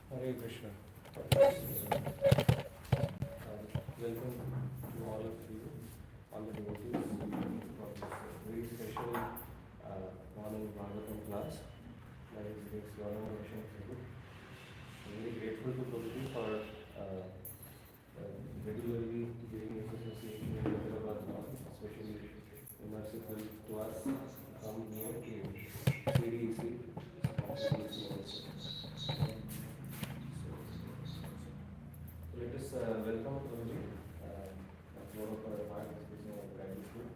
Hare Krishna. Welcome to all of you, all the devotees, for this very special morning Bhagavatam class. That is this Gauranga mission. I'm very grateful to Prabhuji for regularly giving us association in Hyderabad now, especially merciful to us come here to CDEC. Let us welcome Prabhuji. Lord of our heart is listening and gratitude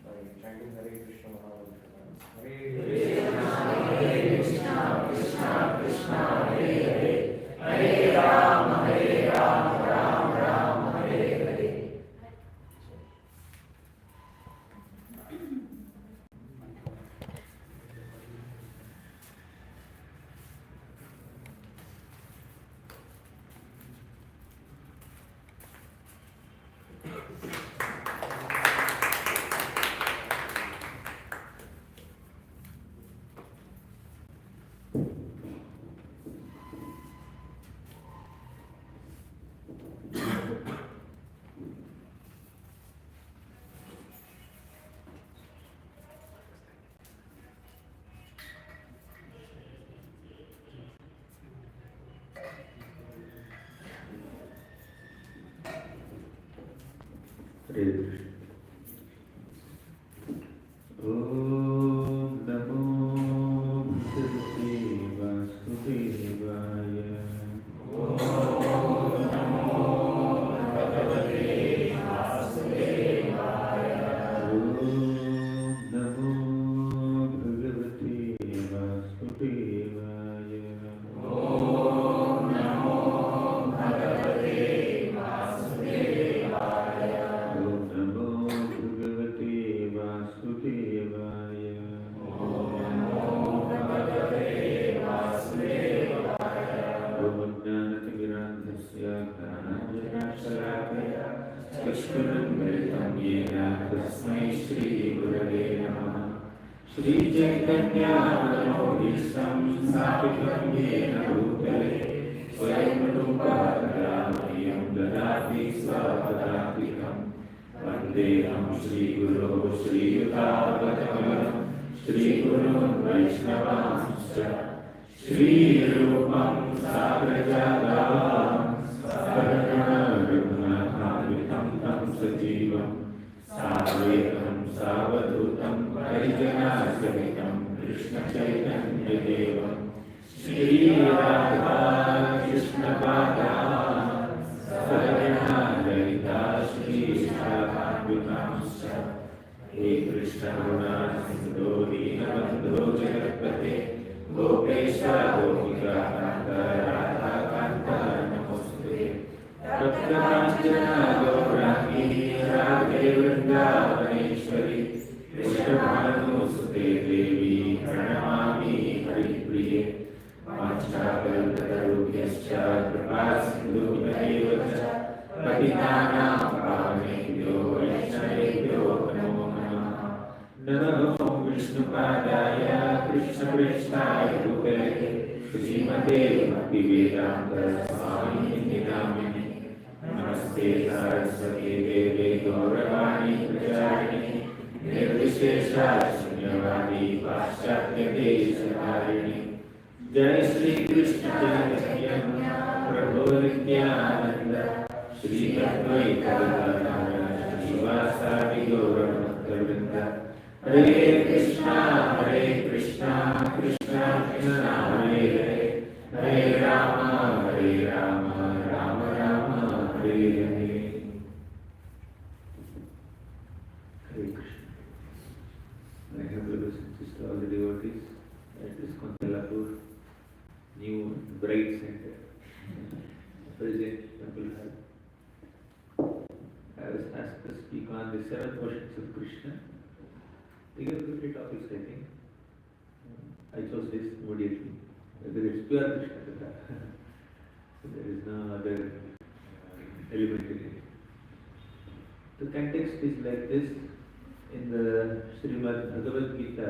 by chanting Hare Krishna Mahamantra. Hare Krishna, Hare Krishna, Krishna Krishna, Hare Hare, Hare Rama, Rama Rama, Hare Hare. Hare Krishna. Om Namo Bhagavate Vasudevaya. Om Namo Bhagavate Vasudevaya. Om Namo Bhagavate Vasudevaya. Om Namo Bhagavate Vasudevaya. Om Namo Bhagavate Vasudevaya. Om Namo Bhagavate Vasudevaya. Om Jnanatimirandhasya Gnananjanashalakaya Chakshurunmilitam Yena Tasmai Shri Gurave Namaha. Shri Chaitanya Manobhishtam Sthapitam Yena Bhutale Swayam Rupa Karamahiyam Dadati Svapadatikam. Vandeham Shri Guru Shri Yudhavatamam Shri Gurun Vaishnavanscha Shri Rupam Sagrajadavam Sarana Raghunathamitam Tam Sajivam Savekam Savadutam Parijanasavitam Krishna Chaitanya Devam Shri Radha Krishna Padam Sarana Lalita Shri Shraddhamsa He Krishna Guna Sindhu Dinabandhu Jagatpate Gopesha Gopika Kanta Radha Kanta Namaste Tapta Kanchana Gaurangi Radhe Vrindavaneshwari Vrishabhanusute Devi Pranamami Haripriye Vanchakalpatarubhyascha Kripasindhubhyaeva cha Patitanam Pavanebhyo Vaishnavebhyo Namo Namaha. Namo Vishnupadaya Krishna Preshthaya Bhutale Srimate Bhaktivedanta Swamini Namini Namaste Saraswati Deve Gauravani Pracharini Nirvishesha Shunyavadi Paschatya Desharini. Jai Shri Krishna Chaitanya Prabhu Nityananda Shri Advaita Gadadhara Shivasadi Gaurabhakta. Hare Krishna, Krishna Krishna, Hare Hare, Hare Rama, Rama Rama, Hare Hare. Hare Krishna. My humble brothers and sisters, all the devotees at this Kontalapur new bright center, present temple hall. I was asked to speak on the 7 versions of Krishna. We have 50 topics, I think. I chose this immediately. Whether it's pure Krishna Katha. So there is no other element in it. The context is like this. In the Srimad Bhagavad Gita,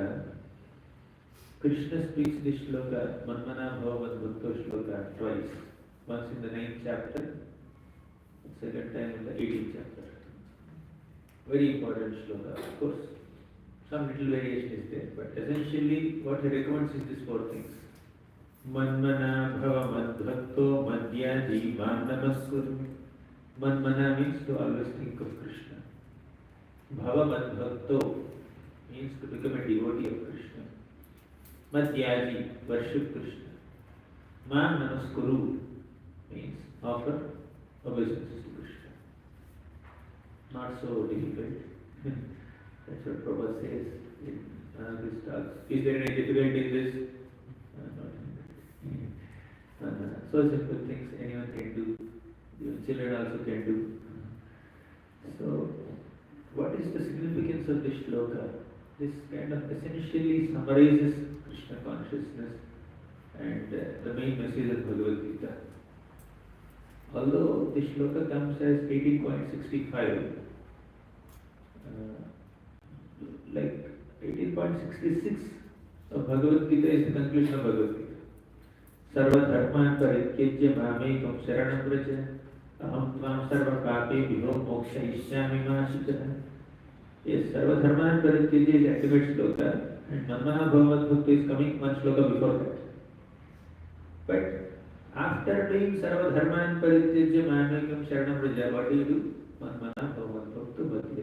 Krishna speaks this shloka, Manmana Bhava Bhakto shloka. twice. Once in the 9th chapter, second time in the 18th chapter. Very important shloka, of course. Some little variation is there, but essentially what he recommends is these four things. Manmana bhava madbhakto madhyaji namaskuru. Manmana means to always think of Krishna. Bhava madbhakto means to become a devotee of Krishna. Madhyaji, worship Krishna. Man namaskuru means offer obeisances to Krishna. Not so difficult. That's what Prabhupada says in his talks. Is there any difficulty in this? So simple things anyone can do. Even children also can do. So, what is the significance of this shloka? This kind of essentially summarizes Krishna consciousness and the main message of Bhagavad Gita. Although this shloka comes as 18.65, like 18.66 of Bhagavad Gita is the conclusion of Bhagavad Gita. Sarva dharman parityajya mamekam sharanam vraja aham tvam sarva papebhyo mokshayishyami ma shukah. Yes, sarva dharman parityajya is ultimate shloka and manmana bhava madbhakto is coming one shloka before that. But after doing sarva dharman parityajya mamekam sharanam vraja, what do? Manmana bhava madbhakto bhakti.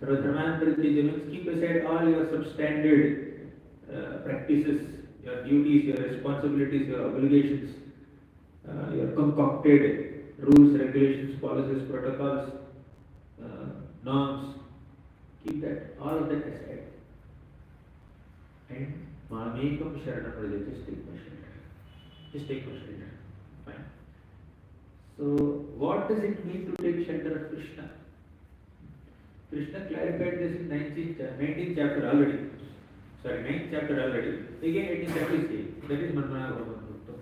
Sarvadharman parityaja means keep aside all your substandard practices, your duties, your responsibilities, your obligations, your concocted rules, regulations, policies, protocols, norms. Keep that, all of that aside. And Mamekam Sharanam Vraja, just take my shelter. Just take my shelter. Fine. So, what does it mean to take shelter of Krishna? Krishna clarified this in 19th chapter already. Sorry, 9th chapter already. Again, 18th chapter is saying, that is Manmana Bhava Madbhakto.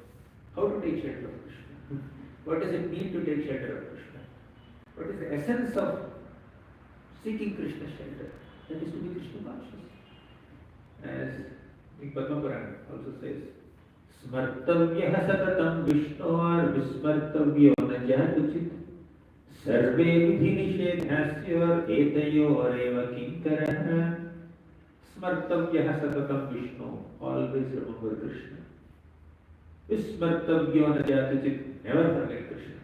How to take shelter of Krishna? What does it mean to take shelter of Krishna? What is the essence of seeking Krishna's shelter? That is to be Krishna conscious. As in Padma Purana also says, Smartavyaha satatam Vishnoar vismartavyo na jatuchit सर्वे विधि निषेधास्य एतयोरेव किंकरः स्मर्तव्यः सततं Vishnu. Always remember Krishna. विस्मर्तव्यो न जातुचित्, never forget Krishna.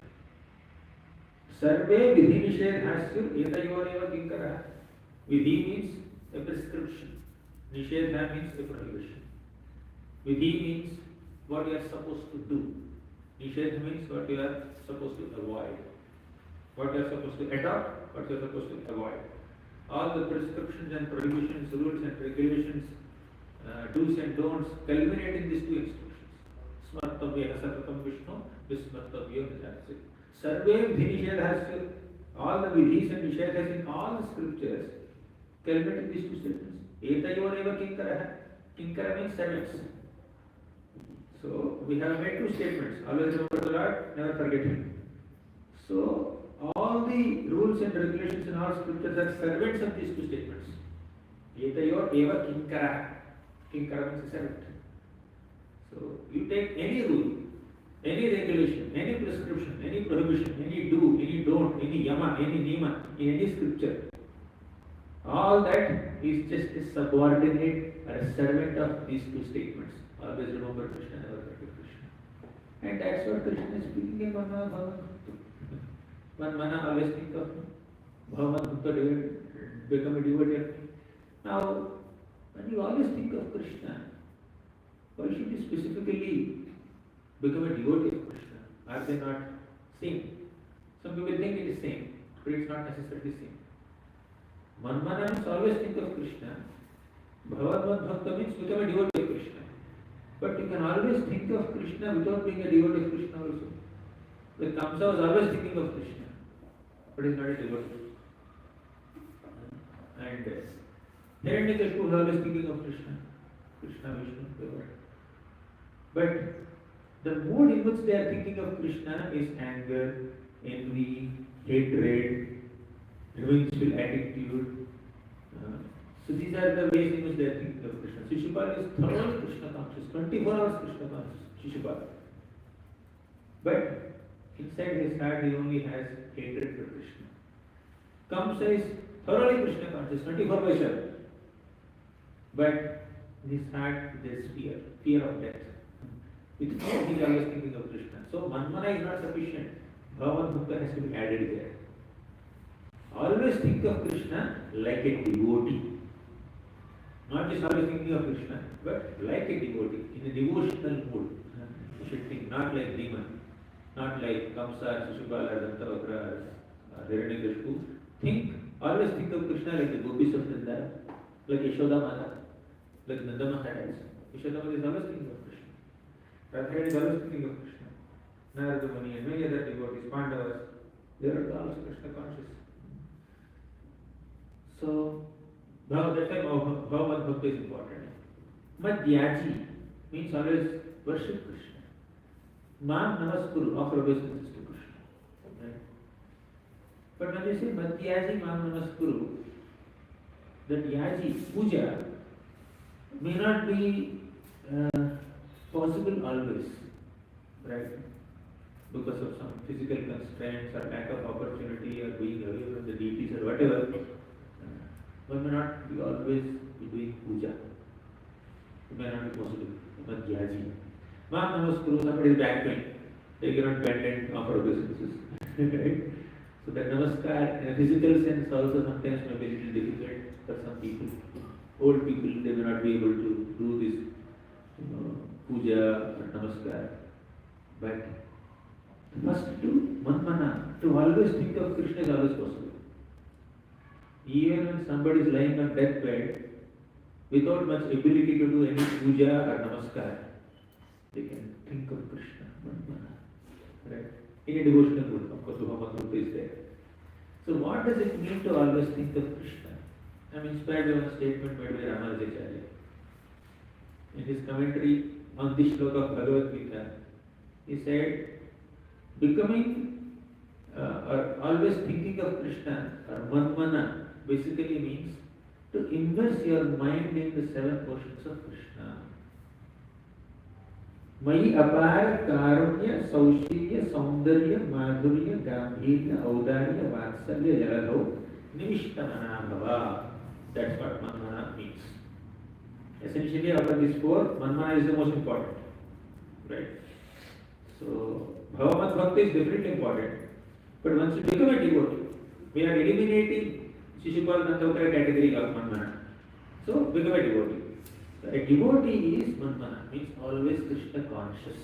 Survey Vidhi निषेधास्य एतयोरेव किंकरः. Vidhi means a prescription. Nishedha means a prohibition. Vidhi means what you are supposed to do. Nishedha means what you are supposed to avoid. What you are supposed to adopt, what you are supposed to avoid. All the prescriptions and prohibitions, rules and regulations, do's and don'ts culminate in these two instructions. Smartavya satatam Vishnu, vismartavya nijatse. Sarve vidhi nishedhasya. All the vidhis and nishedhas in all the scriptures culminate in these two statements. Etayoreva kinkaraha. Kinkara means servants. So we have made two statements. Always remember the Lord, never forget Him. So all the rules and regulations in all scriptures are servants of these two statements. Etayor eva kinkara. Kinkara means a servant. So you take any rule, any regulation, any prescription, any prohibition, any do, any don't, any yama, any nima in any scripture. All that is just a subordinate or a servant of these two statements. Always remember Krishna, never forget Krishna. And that's what Krishna is speaking in Manmana Bhava Madbhakto. Manmana, always think of me. Bhava Madbhakto, become a devotee of me. Now, when you always think of Krishna, why should you specifically become a devotee of Krishna? Are they not same? Some people think it is same, but it's not necessarily same. Manmana means always think of Krishna. Bhava Madbhakta means become a devotee of Krishna. But you can always think of Krishna without being a devotee of Krishna also. Like Kamsa was always thinking of Krishna, but he is not a devotee. And Hiranyakashipu was always thinking of Krishna, Krishna, Vishnu, whatever. But the mood in which they are thinking of Krishna is anger, envy, hatred, revengeful attitude, So these are the ways in which they are thinking of Krishna. Shishupal is thoroughly Krishna conscious, 24 hours Krishna conscious, Shishupal. But inside his heart he only has hatred for Krishna. Kamsa is thoroughly Krishna conscious, 24 by 7. But in his heart there is fear of death. With fear he is always thinking of Krishna. So Manmana is not sufficient. Bhava Bhakta has to be added there. Always think of Krishna like a devotee. Not just always thinking of Krishna, but like a devotee, in a devotional mood. You should think, not like demon, not like Kamsa, Shishupal, or Dantavakra, or Hiranyakashipu. Always think of Krishna like the gopis of Vrindavan, like Yashoda Mata, like Nanda Maharaj. Yashoda Mata is always thinking of Krishna. Radharani is always thinking of Krishna. Narada Muni and many other devotees, Pandavas, they are also Krishna conscious. So, that's why Bhagavat Bhakti is important. Madhyaji means always worship Krishna. Mam Namaskuru, offer obeisances to Krishna. Right? But when you say Madhyaji Mam Namaskuru, that Yaji, puja, may not be possible always. Right? Because of some physical constraints or lack of opportunity or being away from the deities or whatever. One may not be always be doing puja. It may not be possible. Madhyaji. Mam Namaskuru, somebody is back pain. They cannot bend and offer obeisances. Right? So that namaskar in a physical sense also sometimes may be a little difficult for some people. Old people, they may not be able to do this puja or namaskar. But first to manmana, to always think of Krishna is always possible. Even when somebody is lying on deathbed, without much ability to do any puja or namaskar, they can think of Krishna, manmana. Right? In a devotional mood, of course, Bhagavat is there. So what does it mean to always think of Krishna? I am inspired by one statement made by Ramanujacharya. In his commentary on this shloka of Bhagavad Gita, he said, becoming or always thinking of Krishna or manmana basically means to immerse your mind in the 7 oceans of Krishna. Mai apara karunya saushilya saundarya madhurya gambhirya audarya vatsalya jaladho nivishtamana bhava. That's what manmana means. Essentially, out of these 4, manmana is the most important. Right? So, Bhagavat Bhakti is definitely important. But once you become a devotee, we are eliminating Shishupal Nandavakara category of manmana. So, become a devotee. So, a devotee is manmana, means always Krishna conscious.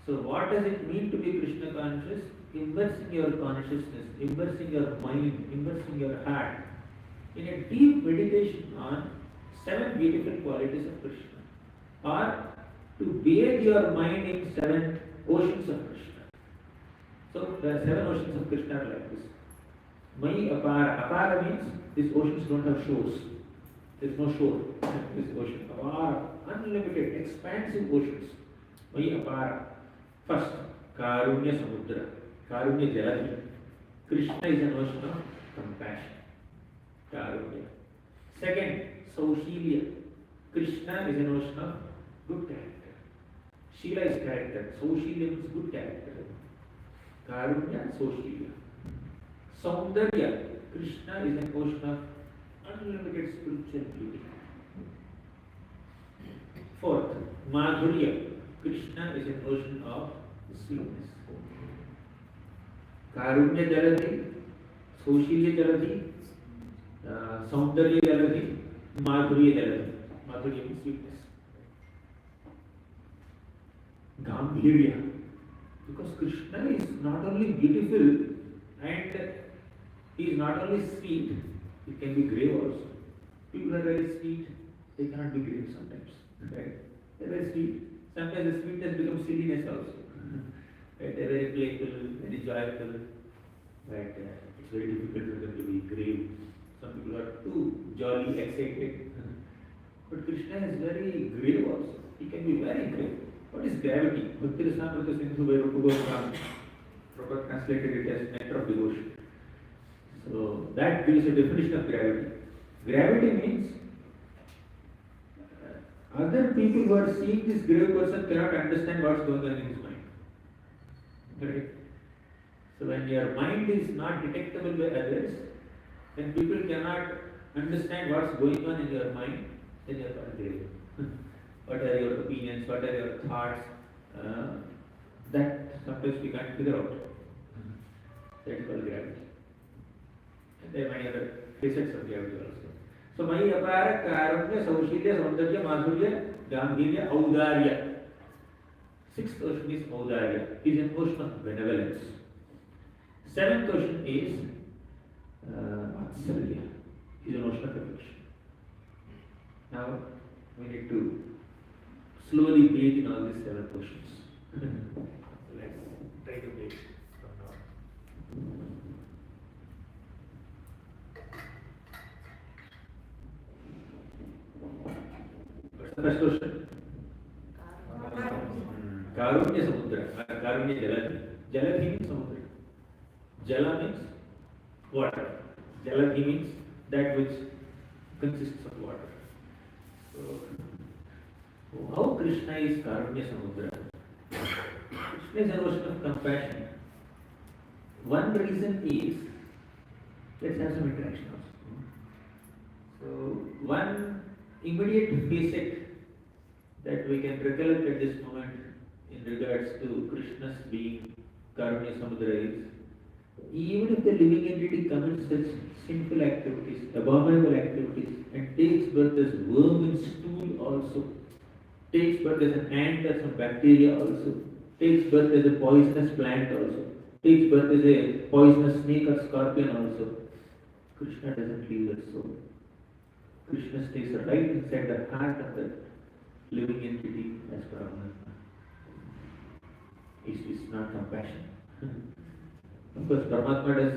So, what does it mean to be Krishna conscious? Immersing your consciousness, immersing your mind, immersing your heart in a deep meditation on 7 beautiful qualities of Krishna. Or to bathe your mind in 7 oceans of Krishna. So the 7 oceans of Krishna are like this. Mai apara. Apara means these oceans don't have shores. There is no shore. This ocean. Apara. Unlimited, expansive oceans. Mai apara. First, Karunya Samudra. Karunya Jaladhi. Krishna is an ocean of compassion. Karunya. Second, Saushilya. Krishna is an ocean of good character. Shila is character. Saushilya means good character. Karunya, Saushilya. Saundarya. Krishna is an ocean of unlimited spiritual beauty. Fourth, Madhurya. Krishna is an ocean of sweetness. Karunya Jaladhi, Saushilya Jaladhi, Saundarya Jaladhi, Madhurya Jaladhi. Madhurya means sweetness. Gambhirya. Because Krishna is not only beautiful and he is not only sweet, he can be grave also. People are very sweet, they cannot be grave sometimes. Right? They are very sweet. Sometimes the sweetness becomes silliness also. Right? They are very playful, very joyful. But it's very difficult for them to be grave. Some people are too jolly, excited. But Krishna is very grave also. He can be very grave. What is gravity? Bhakti Rasamrita Sindhu by Rupa Goswami. Prabhupada translated it as nectar of devotion. So that gives a definition of gravity. Gravity means other people who are seeing this grave person cannot understand what's going on in his mind. Right? So when your mind is not detectable by others, then people cannot understand what's going on in your mind, then you are called grave. What are your opinions? What are your thoughts? That sometimes we can't figure out. That is called gravity. And there are many other facets of gravity also. So, Mai Apara Karunya Saushilya Saundarya Madhurya Gambhirya Audarya. Sixth ocean is Audarya, is an ocean of benevolence. Seventh ocean is Vatsalya, is an ocean of affection. Now we need to slowly bathe in all these seven oceans. Let's try to bathe from now. What's the first ocean? Karunya Samudra. Karunya Jalathi. Jalathi means Samudra. Jala means water. Jalathi means that which consists of water. So, how Krishna is Karunya Samudra? Krishna is an ocean of compassion. One reason is, let's have some interaction also. So, one immediate facet that we can recollect at this moment in regards to Krishna's being Karunya Samudra is, even if the living entity commits such sinful activities, abominable activities, and takes birth as worm in stool also, takes birth as an ant or some bacteria also, takes birth as a poisonous plant also, takes birth as a poisonous snake or scorpion also, Krishna doesn't leave that soul. Krishna stays right inside the heart of the living entity as Paramatma. It's not compassion. Of course, Paramatma does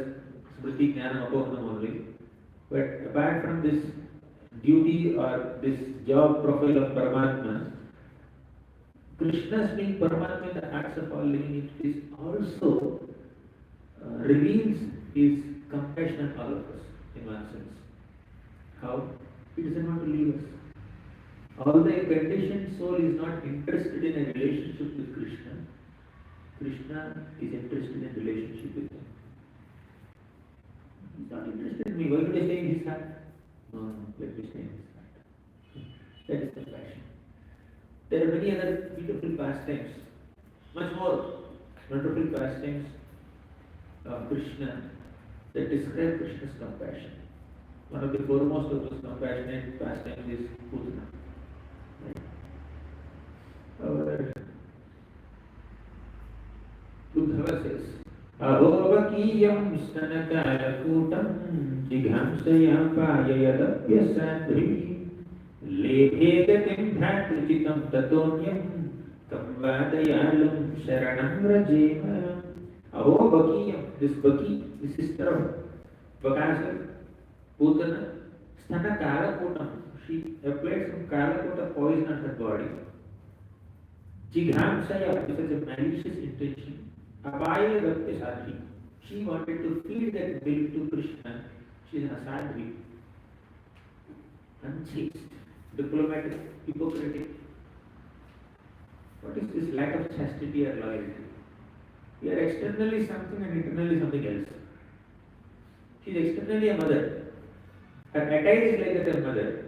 Smriti Jnana Apohanam only. But apart from this duty or this job profile of Paramatma, Krishna's being Paramatma in the hearts of all living entities also reveals his compassion on all of us in one sense. How? He doesn't want to leave us. Although a conditioned soul is not interested in a relationship with Krishna, Krishna is interested in relationship with him. He's not interested in me. Why would I stay in his heart? No, let me stay in his heart. That is compassion. There are many other beautiful pastimes, much more wonderful pastimes of Krishna that describe Krishna's compassion. One of the foremost of those compassionate pastimes is Putana. Our Uddhava says, Ahovakiyam stanakalakutam jighamsaya payayadapya sandri lekhe gatim bhatruchitam tatonyam kamvadayalam sharanam rajema. Ahovakiyam, this Baki, the sister of Bakasura, Putana, stanakalakutam, she applied some kalakuta poison on her body. Jighamsaya, this is a malicious intention. Apaya Dapya Sadhi. She wanted to feed that milk to Krishna. She is a sadhi. Unchaste, diplomatic, hypocritic. What is this lack of chastity or loyalty? We are externally something and internally something else. She is externally a mother. Her attire is like that of a mother.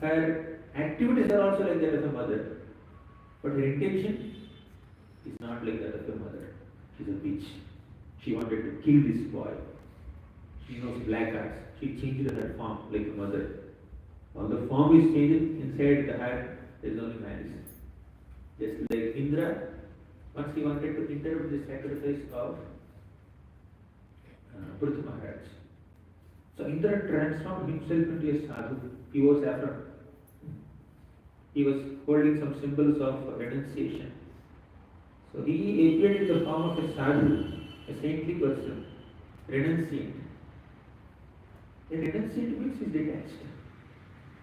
Her activities are also like that of a mother. But her intention is not like that of a mother. She's a bitch. She wanted to kill this boy. She knows black arts. She changed her form like a mother. While the form is changed inside the heart, there is only malice. Just like Indra, once he wanted to interrupt the sacrifice of Prithvi Maharaj. So Indra transformed himself into a sadhu. He was after. He was holding some symbols of renunciation. So he appeared in the form of a sadhu, a saintly person, renunciant. A renunciant means he is detached.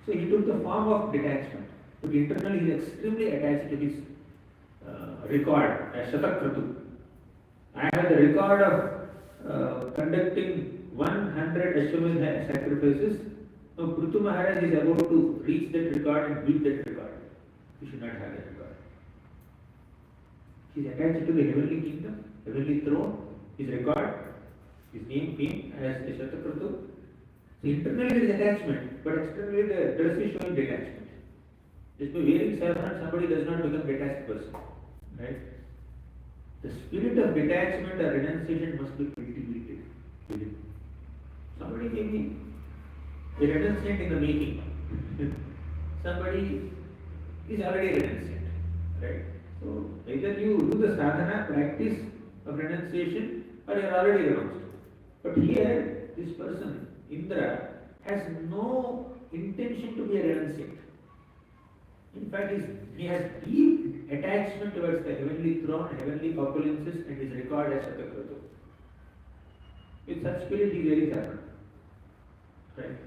So he took the form of detachment. But internally he is extremely attached to his record as Shatakratu. I have the record of conducting 100 Ashwamedha sacrifices. Now, Prithu Maharaj is about to reach that record and beat that record. He should not have that record. He is attached to the heavenly kingdom, heavenly throne, his record, his name came as the Shatakratu. So internally there is attachment, but externally the dress is showing detachment. Just by wearing saffron, somebody does not become detached person. Right? The spirit of detachment or renunciation must be cultivated within. Somebody may be a renunciant in the making. Somebody is already renunciant. Right? So either you do the sadhana practice of renunciation or you are already renounced. But here, this person, Indra, has no intention to be a renunciant. In fact, he has deep attachment towards the heavenly throne, heavenly opulences, and his record as Shatakratu. With such spirit, he is very sadhana. Right?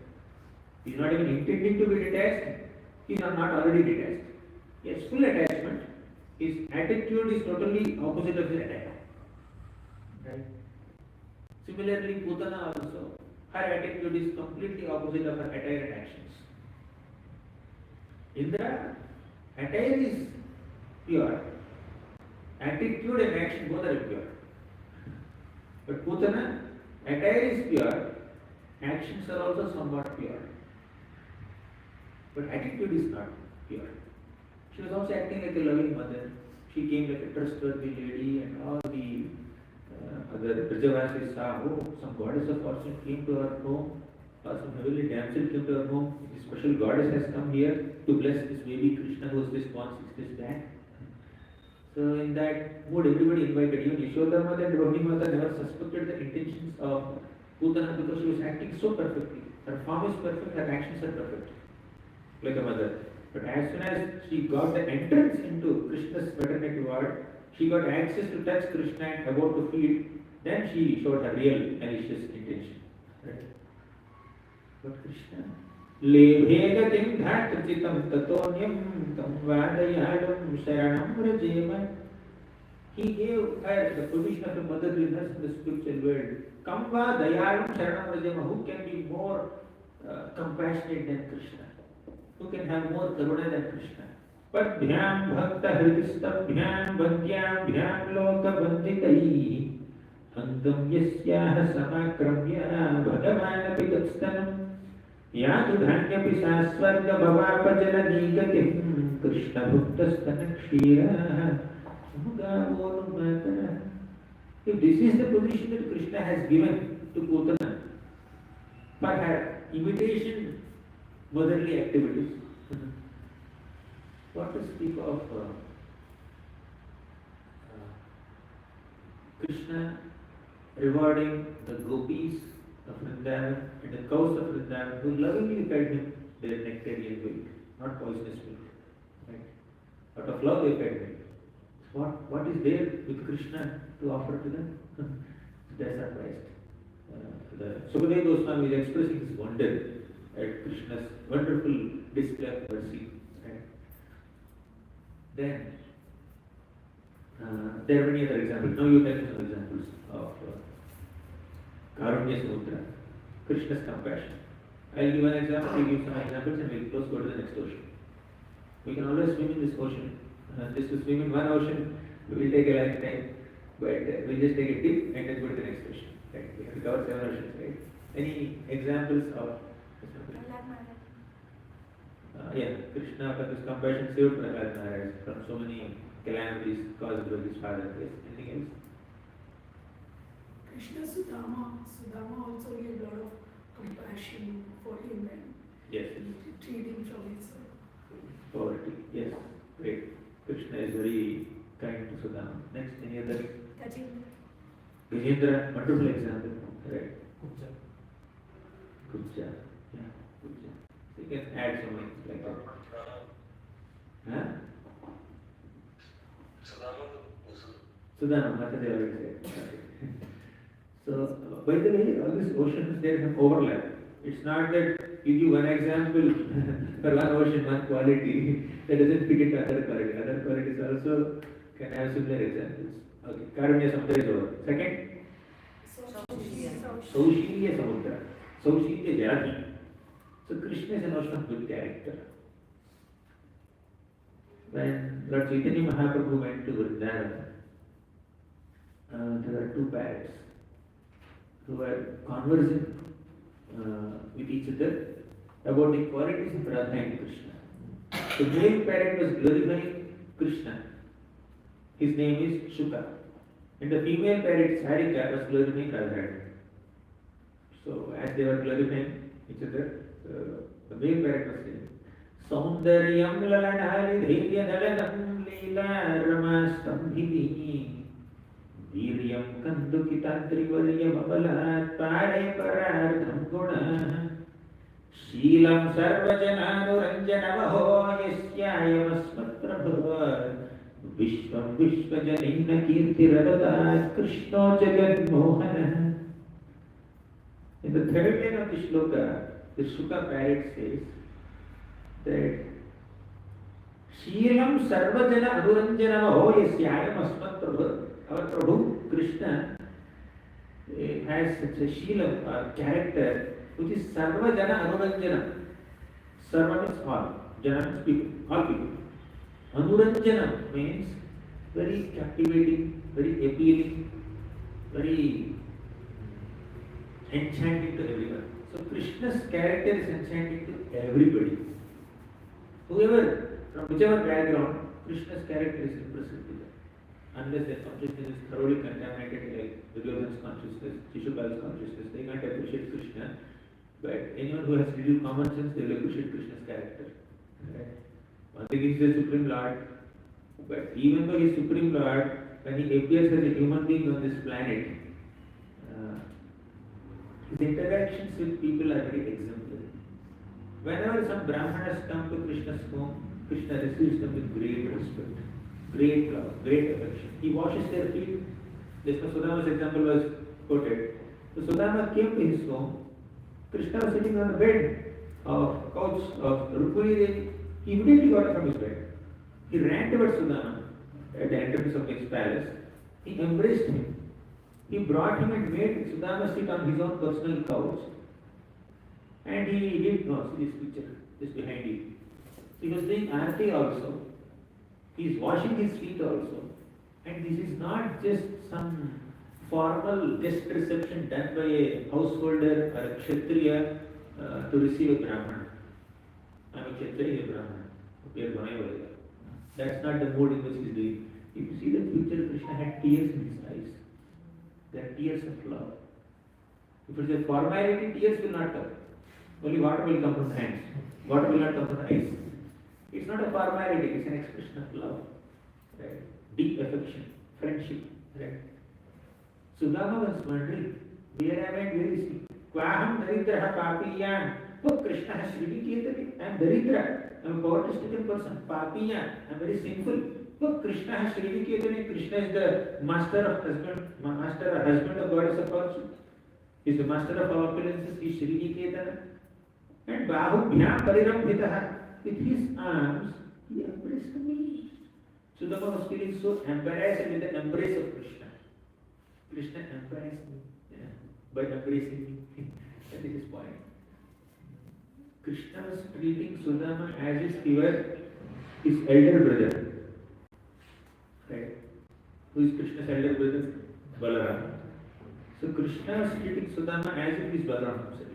He is not even intending to be detached, he is not already detached. He has full attachment. His attitude is totally opposite of his attire. Right? Similarly, Putana also, her attitude is completely opposite of her attire and actions. Indra, attire is pure, attitude and action both are impure. But Putana, attire is pure, actions are also somewhat pure. But attitude is not pure. She was also acting like a loving mother. She came like a trustworthy lady, and all the other Brajavasis saw, oh, some goddess of fortune came to our home, or some heavenly damsel came to our home. A special goddess has come here to bless this baby Krishna who was just born 6 days back. So in that mood, everybody invited. Even Yashodharma and Rohini Mata never suspected the intentions of Putana because she was acting so perfectly. Her form is perfect, her actions are perfect, like a mother. But as soon as she got the entrance into Krishna's maternity ward, she got access to touch Krishna and about to feed, then she showed her real malicious intention. Right? But Krishna, Lebhegatim dhatachitam tatonyam tam vadayadam sharanam rajema. He gave her the provision of a motherliness in the spiritual world. Kamva dayadam sharanam rajema. Who can be more compassionate than Krishna? Who can have more karuna than Krishna? Padhyam bhakta hridistabhyam vandyam loka vanditayi andam yasyaha samakramya bhagavanapi tatstanam yadu dhanyapi sasvarga bhavapajala nigatim Krishna bhuktasthana kshira samugavonu. If this is the position that Krishna has given to Putana for her imitation motherly activities, what to speak of Krishna rewarding the gopis of Vrindavan and the cows of Vrindavan who lovingly fed him their nectarian milk, not poisonous milk. Right? Out of love they fed him. What is there with Krishna to offer to them? They are surprised. Sukadeva Goswami is expressing his wonder at Krishna's wonderful display of mercy. Right? Then, there are many other examples. Now you tell me some examples of Gauranga Samudra, Krishna's compassion. I'll give an example, you give some examples, and we'll close, go to the next ocean. We can always swim in this ocean. Just to swim in one ocean, we will take a lifetime, but we'll just take a dip and then go to the next ocean. Right? We have to cover 7 oceans, right? Any examples of Krishna for this compassion saved Prahlad Maharaj from so many calamities caused by his father. Yes, anything else? Krishna Sudama also gave a lot of compassion for him and Yes. freed him from his Poverty. Yes, great. Krishna is very kind to Sudama. Next, any other? Gajendra, wonderful example. Right. Kuja. Yeah, Kuja. So you can add so many like that. Huh? Sudama, Matadev already said. So, by the way, all these oceans, there is an overlap. It's not that you give one example for one ocean, one quality, that doesn't fit into other quality. Other qualities also can have similar examples. Okay, Karunya Samudra is over. Second? Saushilya Samudra, Saushilya Jalati. So Krishna is a notion of good character. When Lord Chaitanya Mahaprabhu went to Vrindavan, there were two parrots who were conversing with each other about the qualities of Radha and Krishna. The male parrot was glorifying Krishna. His name is Shuka. And the female parrot Sarika was glorifying Radha. So as they were glorifying each other, the male parrot was saying, Saundaryam lalanhari dhirya dhalanam leela ramastambhini Viryam kandukitadrivarya babalat pare parardham guna Sheelam sarvajananoranjanavaho yasyayamasmat prabhavat Vishvam vishvajanina kirtiradata Krishno jagat mohana. In the third line of the shloka, the Shuka parrot says that Sheelam sarvajana anuranjanavaho yasyayamasmat prabhavat. Our Prabhu Krishna has such a Sheelam or character which is Sarva Jana Anuranjana. Sarva means all, Jana means people, all people. Anuranjana means very captivating, very appealing, very enchanting to everyone. So Krishna's character is enchanting to everybody. Whoever, from whichever background, Krishna's character is impressive to them. Unless their consciousness is thoroughly contaminated like Duryodhana's consciousness, Shishupal's consciousness, they can't appreciate Krishna. But anyone who has little common sense, they will appreciate Krishna's character. Right? One thing is the Supreme Lord, but even though he is Supreme Lord, when he appears as a human being on this planet, his interactions with people are very exemplary. Whenever some Brahmanas come to Krishna's home, Krishna receives them with great respect. Great love, great affection. He washes their feet. Just as Sudama's example was quoted. So Sudama came to his home. Krishna was sitting on the bed of couch of Rukmini Devi. He immediately got up from his bed. He ran towards Sudama at the entrance of his palace. He embraced him. He brought him and made Sudama sit on his own personal couch. And he did see this picture just behind you. He was doing arati also. He is washing his feet also. And this is not just some formal guest reception done by a householder or a kshatriya to receive a brahmana. I am a kshatriya, a brahmana. That's not the mood in which he is doing. If you see the picture, Krishna had tears in his eyes. They are tears of love. If it is a formality, tears will not come. Only water will come from the hands. Water will not come from the eyes. It's not a formality, it's an expression of love. Right? Deep affection, friendship. Right? Sudama was wondering, where am I? Where is he? Kvaham daridraha papiyam. Oh, Krishna has really created. I am daridra. I am a poverty-stricken person. Papiyam. I am very sinful. Oh, Krishna has really created. Krishna is the master of husband, master or husband of goddess of fortune. He is the master of all opulences. He is Shri Niketana. And Bahubhyam Parirambhitaha. With his arms, he embraced me. Sudama was feeling so embarrassed with the embrace of Krishna. Krishna embarrassed me by embracing me. That is his point. Krishna was treating Sudama as if he were his elder brother. Right? Who is Krishna's elder brother? Balaram. So Krishna was treating Sudama as if he is Balaram himself.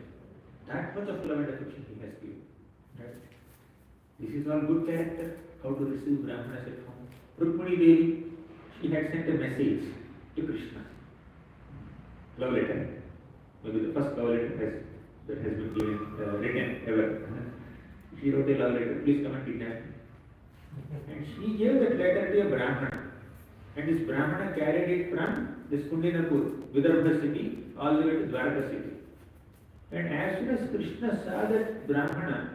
That much of love and affection he has given. Right? This is all good character, how to receive Brahmanas at home. Rukmini Devi, she had sent a message to Krishna. Love letter. Maybe the first love letter that has been given, written ever. She wrote a love letter, please come and kidnap me. And she gave that letter to a Brahmana. And this Brahmana carried it from this Kundinapur, Vidarbha city, all the way to Dwarka city. And as soon as Krishna saw that Brahmana,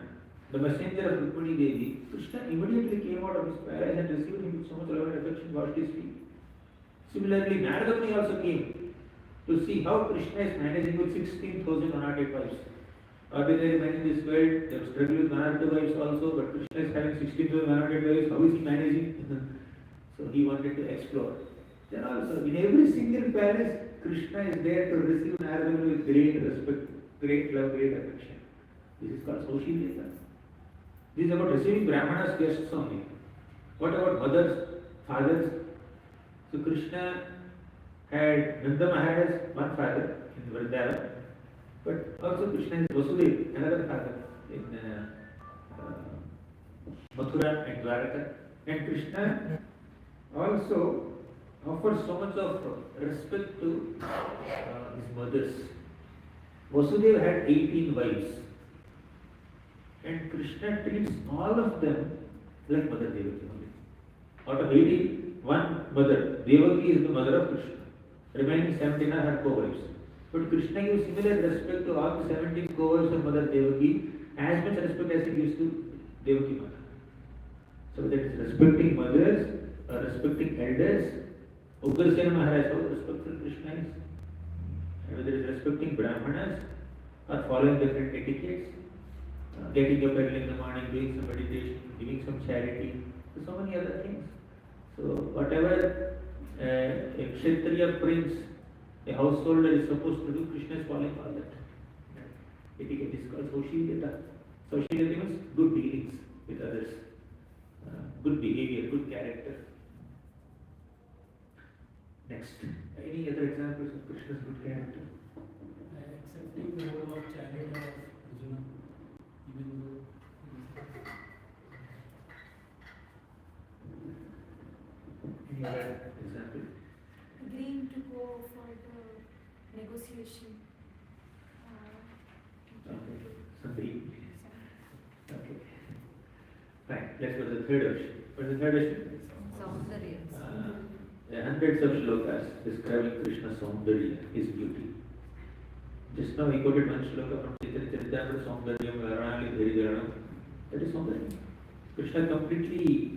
the messenger of Rukmini Devi, Krishna immediately came out of his palace and received him with so much love and affection, washed his feet. Similarly, Narada Muni also came to see how Krishna is managing with 16,108 wives. Ordinary men in this world, they have struggled with 1 or 2 wives also, but Krishna is having 16,108 wives. How is he managing? So he wanted to explore. Then also, in every single palace, Krishna is there to receive Narada with great respect, great love, great affection. This is called Saushilya. This is about receiving Brahmanas guests only. What about mothers, fathers? So Krishna had Nanda Maharaj, one father in Vrindavan, but also Krishna is Vasudeva, another father in Mathura and Dwaraka. And Krishna also offers so much of respect to his mothers. Vasudeva had 18 wives, and Krishna treats all of them like Mother Devaki only. Out of 18, one mother, Devaki is the mother of Krishna. Remaining 17 are her co-wives. But Krishna gives similar respect to all the 17 co-wives of Mother Devaki, as much respect as he gives to Devaki Mother. So that is respecting mothers, respecting elders. Ugrasena Maharaj, how respectful Krishna is. And whether it is respecting Brahmanas or following different etiquettes, getting up early in the morning, doing some meditation, giving some charity, so many other things. So whatever a Kshatriya prince, a householder is supposed to do, Krishna is following all that. Etiquette is called Saushilya. Saushilya means good dealings with others, good behavior, good character. Next, any other examples of Krishna's good character? Accepting the role of chariot of Arjuna, even though Any other example? Agreeing to go for the negotiation. Okay, somebody. Okay. Fine, let's go to the third version. What is the third version? Soundarya. Hundreds of shlokas describing Krishna's Saundarya, his beauty. Just now we quoted one shloka from Chaitanya Charitamrita, Saundaryam Varanali Dhirigaranam. That is Saundarya. Krishna completely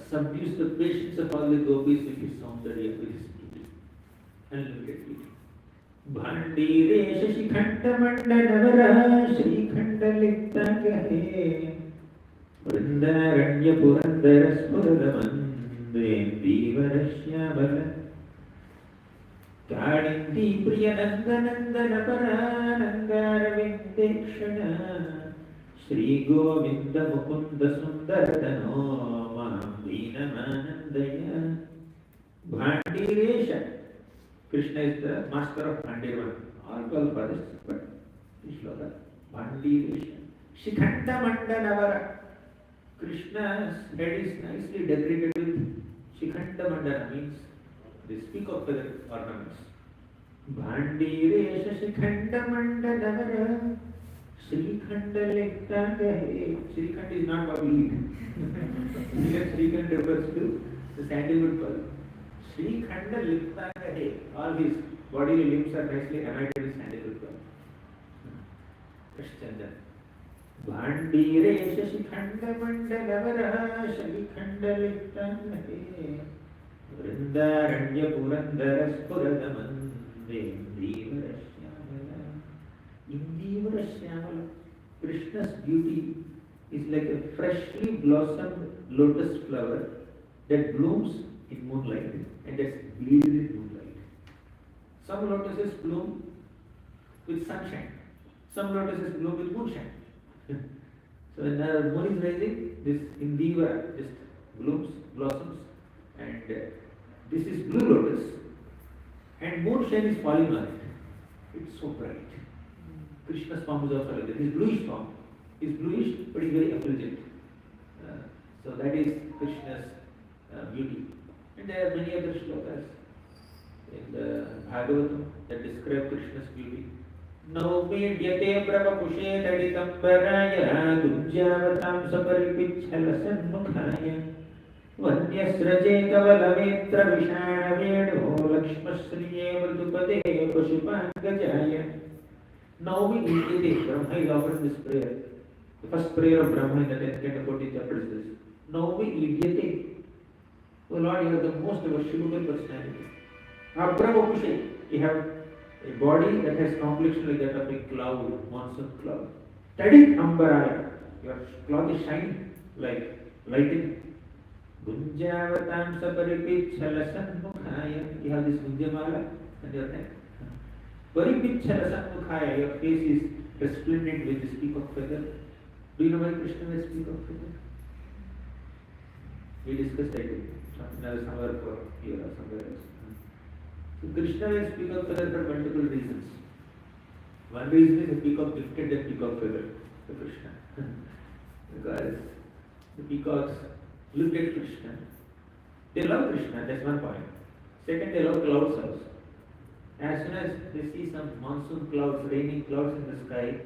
subdues the patience of all the gopis with his Saundarya, with his beauty. Unlimited beauty. Bhandire Shashikhanda Mandanavara Shrikhanda Kahe Vrindaranya Purandara Spuradaman Devarashyamala Kadindi Priyanandanandana Paranandaravindekshana Shri Govinda Mukunda Sundaratano Maham Dinamanandaya Bhandiresha. Krishna is the master of Bhandirvan. All 12 fathers, but this shloka Bhandiresha Shikhanda Mandanavara. Krishna's head is nicely decorated with Shikhanda Mandana, means the peacock feather ornaments. Bhandiresha Shikhanda Mandanavara Shrikhanda Lektagahe. Shrikhanda is not what we eat. Shrikhanda refers to the sandalwood pearl. Shrikhanda Lektagahe. All his bodily limbs are nicely anited with sandalwood pearl. Krishna. Bhandire Shashikhanda Mandalavara Shalikhanda Liktanahe Vrindaranya Purandara Spuradamande Indivarashyamala. Indivarashyamala. Krishna's beauty is like a freshly blossomed lotus flower that blooms in moonlight and that's bleeds in moonlight. Some lotuses bloom with sunshine, some lotuses bloom with moonshine. So when the moon is rising, this Indivara just blossoms, and this is blue lotus, and moonshine is falling on it. It's so bright. Krishna's form is also like that. His bluish form is bluish, but is very effulgent. So that is Krishna's beauty. And there are many other shlokas in the Bhagavatam that describe Krishna's beauty. Naumedyate Prabhapushe Taditambaraya Dunjavatam Saparipichalasanmukhaya Vanyasraje Kavalametra Vishana Vedo Lakshmasriye Mridupade Pashupangajaya. Now we immediately, Brahma is offering this prayer. The first prayer of Brahma in the 10th canto 14th chapter is this. Now we immediately, O Lord, you are the most worshipable personality. Prabhupushe, you have a body that has complexion like that of a cloud, monsoon cloud. Tadit Ambaraya, your cloth is shining like lightning. Gunjavatam Saparipichalasanmukhaya, you have this Gunjamala and your neck. Paripichara Sanmukhaya, your face is resplendent with this peacock feather. Do you know why Krishna wears peacock feather? We discussed that somewhere for here or somewhere else. So Krishna wears peacock feather for multiple reasons. One reason is the peacock gifted that peacock feather to Krishna. Because the peacocks look at Krishna. They love Krishna, that's one point. Second, they love clouds also. As soon as they see some monsoon clouds, raining clouds in the sky,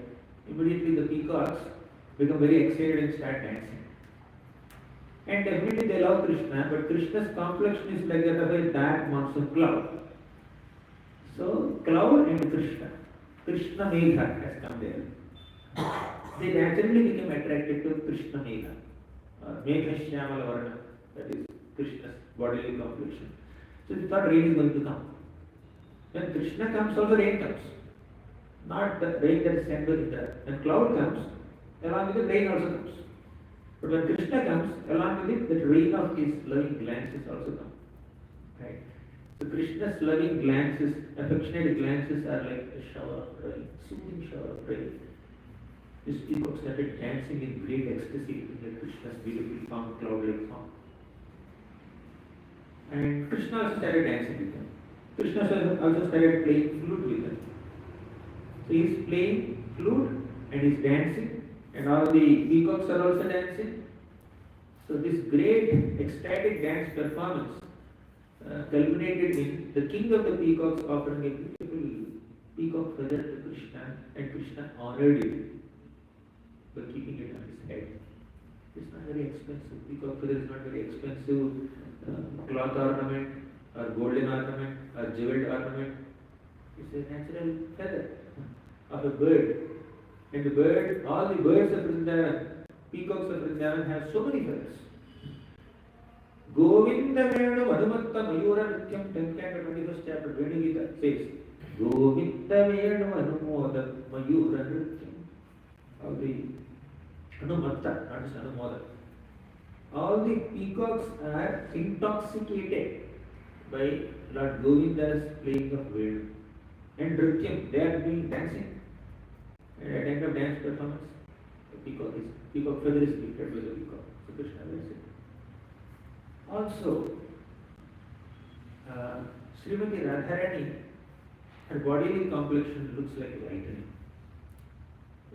immediately the peacocks become very excited and start dancing. And definitely they love Krishna, but Krishna's complexion is like that of a dark monsoon cloud. So, cloud and Krishna. Krishna Megha has come there. They naturally became attracted to Krishna Megha. Megha Shyamala Varna, that is Krishna's bodily complexion. So they thought rain is going to come. When Krishna comes, also rain comes. Not the rain that is sent by Indra. When cloud comes, along with it rain also comes. But when Krishna comes, along with it, that rain of his loving glances also come. Right? So Krishna's loving glances, affectionate glances are like a shower of rain, soothing shower of rain. This peacock started dancing in great ecstasy in Krishna's beautiful form, cloud-like form. And Krishna also started dancing with them. Krishna also started playing flute with them. So he is playing flute and he is dancing, and all the peacocks are also dancing. So this great ecstatic dance performance culminated in the king of the peacocks offering a beautiful peacock feather to Krishna, and Krishna honored it by keeping it on his head. It's not very expensive. Peacock feather is not very expensive cloth ornament or golden ornament or jeweled ornament. It's a natural feather of a bird. And the bird, all the birds of Vrindavan, peacocks of Vrindavan have so many feathers. Govinda Venu Madhumatta Mayura Nityam, 10th canto, 21st chapter, Venu Gita says, Govinda Venu Anumoda Mayura Nityam. All the Anumatta, not just Anumoda. All the peacocks are intoxicated by Lord Govinda's playing of Venu. And Nrityam, they are doing dancing. And at the end of dance performance, the peacock feather is gifted by the peacock. So Krishna wears it. Also, Srimati Radharani, her bodily complexion looks like lightning,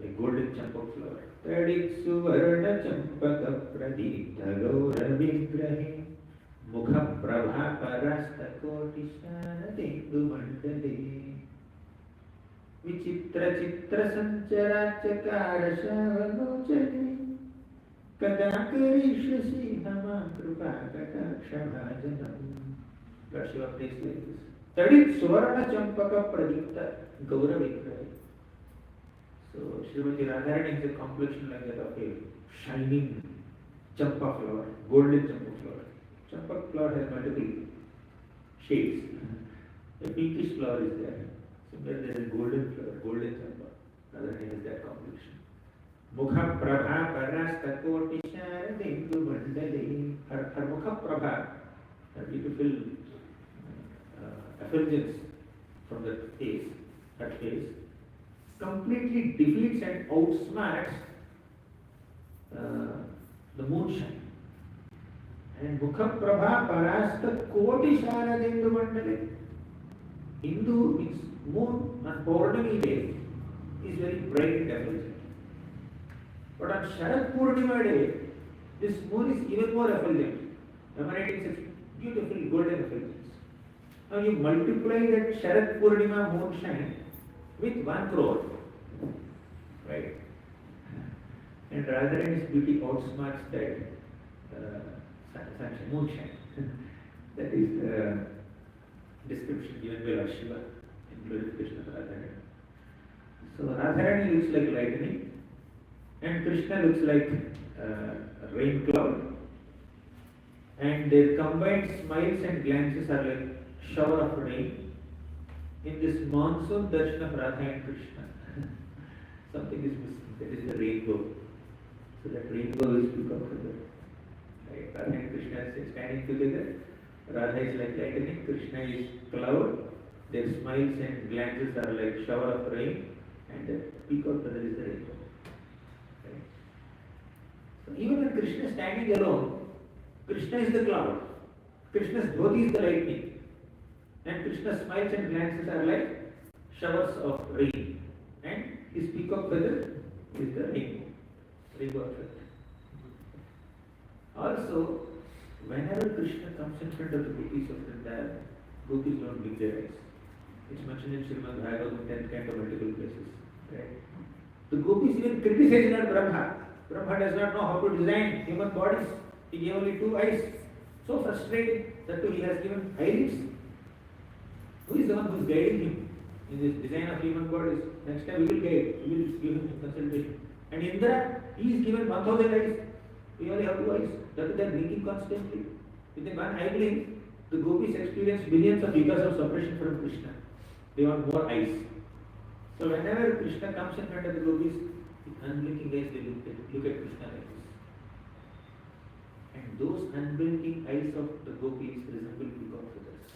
like golden champak flower. Tadit suvarna champaka pradita gaura vigrahe mukha prabha parasta kotishana dendu mandale vichitra chitra sanchara chakara shavalochane kada karishasi hama krupa katakshabhajanam. Lord Shiva prays like this. Tadit suvarna champaka pradita gaura vigrahe. So Srimati Radharani has a complexion like that of a shining champa flower, golden champa flower. Champa flower has multiple shades. A pinkish flower is there. Somewhere there is a golden flower, golden champa. Radharani has that complexion. Mukha prabha parasta kotishara dendu mandale. Her mukha prabha, her beautiful effulgence from the face, her face, completely defeats and outsmarts the moonshine. And Mukha Prabha Parasta Koti Sharadendu Mandale. Hindu means moon on Purnami day is very bright and effulgent. But on Sharad Purnima day, this moon is even more effulgent, emanating such beautiful golden effulgence. Now you multiply that Sharad Purnima moonshine with 1 crore, right? And Radharani's beauty outsmarts that sunshine, moonshine. That is the description given by Lord Shiva in glorification of Radharani. So Radharani looks like lightning, and Krishna looks like a rain cloud, and their combined smiles and glances are like shower of rain. In this monsoon darshan of Radha and Krishna, something is missing. That is the rainbow. So that rainbow is peacock feather. Right? Radha and Krishna are standing together. Radha is like lightning, Krishna is cloud, Their smiles and glances are like shower of rain, and the peacock feather is the rainbow. Right? So even when Krishna is standing alone, Krishna is the cloud. Krishna's dhoti is the lightning. And Krishna's smiles and glances are like showers of rain. And his peacock feather is the rainbow. Rainbow effect. Also, whenever Krishna comes in front of the gopis of Vrindavan, gopis don't blink their eyes. It's mentioned in Srimad Bhagavatam 10th canto multiple places. Right? The gopis even criticize Lord Brahma. Brahma does not know how to design human bodies. He gave only 2 eyes. So frustrating that too he has given eyelids. Who is the one who is guiding him in this design of human bodies? Next time we will guide, we will give him consultation. And Indra, he is given 1000 eyes. We only have 2 eyes. That is they are blinking constantly. Within one eye blink, the gopis experience billions of yugas of separation from Krishna. They want more eyes. So whenever Krishna comes in front of the gopis, with unblinking eyes they look at Krishna like this. And those unblinking eyes of the gopis resemble peacock feathers.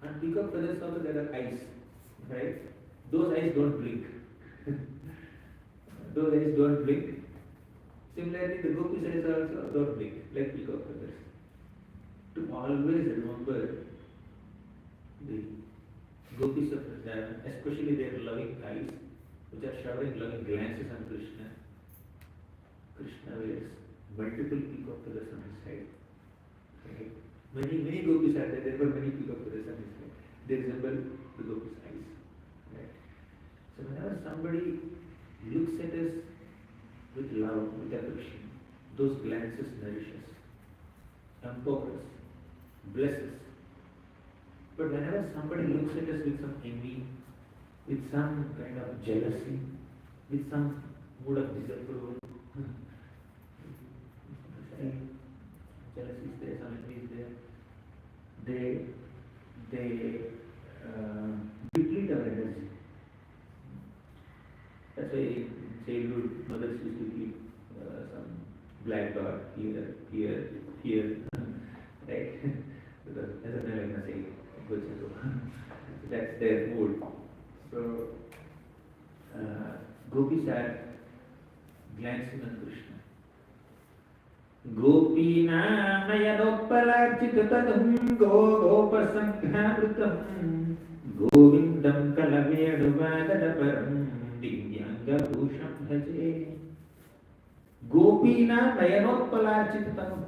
And peacock feathers also there are eyes, right? Those eyes don't blink. Those eyes don't blink. Similarly, the gopis eyes also don't blink like peacock feathers. To always remember the gopis of Vrindavan, especially their loving eyes, which are showering loving glances on Krishna. Krishna wears multiple peacock feathers on his head. Right? Many gopis are there. There were many peacock feathers on his head. They resemble the gopis' eyes. Right? So whenever somebody looks at us with love, with affection, those glances nourish us, empower us, bless us. But whenever somebody looks at us with some envy, with some kind of jealousy, with some mood of disapproval, jealousy is there, some envy is there, they deplete our energy. That's why in childhood mothers used to keep some black dot here, right? Because as a man, I can say, that's their mood. So, gopis are glancing on Krishna. Gopina nayanoppalarchitatam gopasanghāmritam govindam kalaveduvadadaparam divyanga bhusham bhaje. Gopina nayanoppalarchitatam.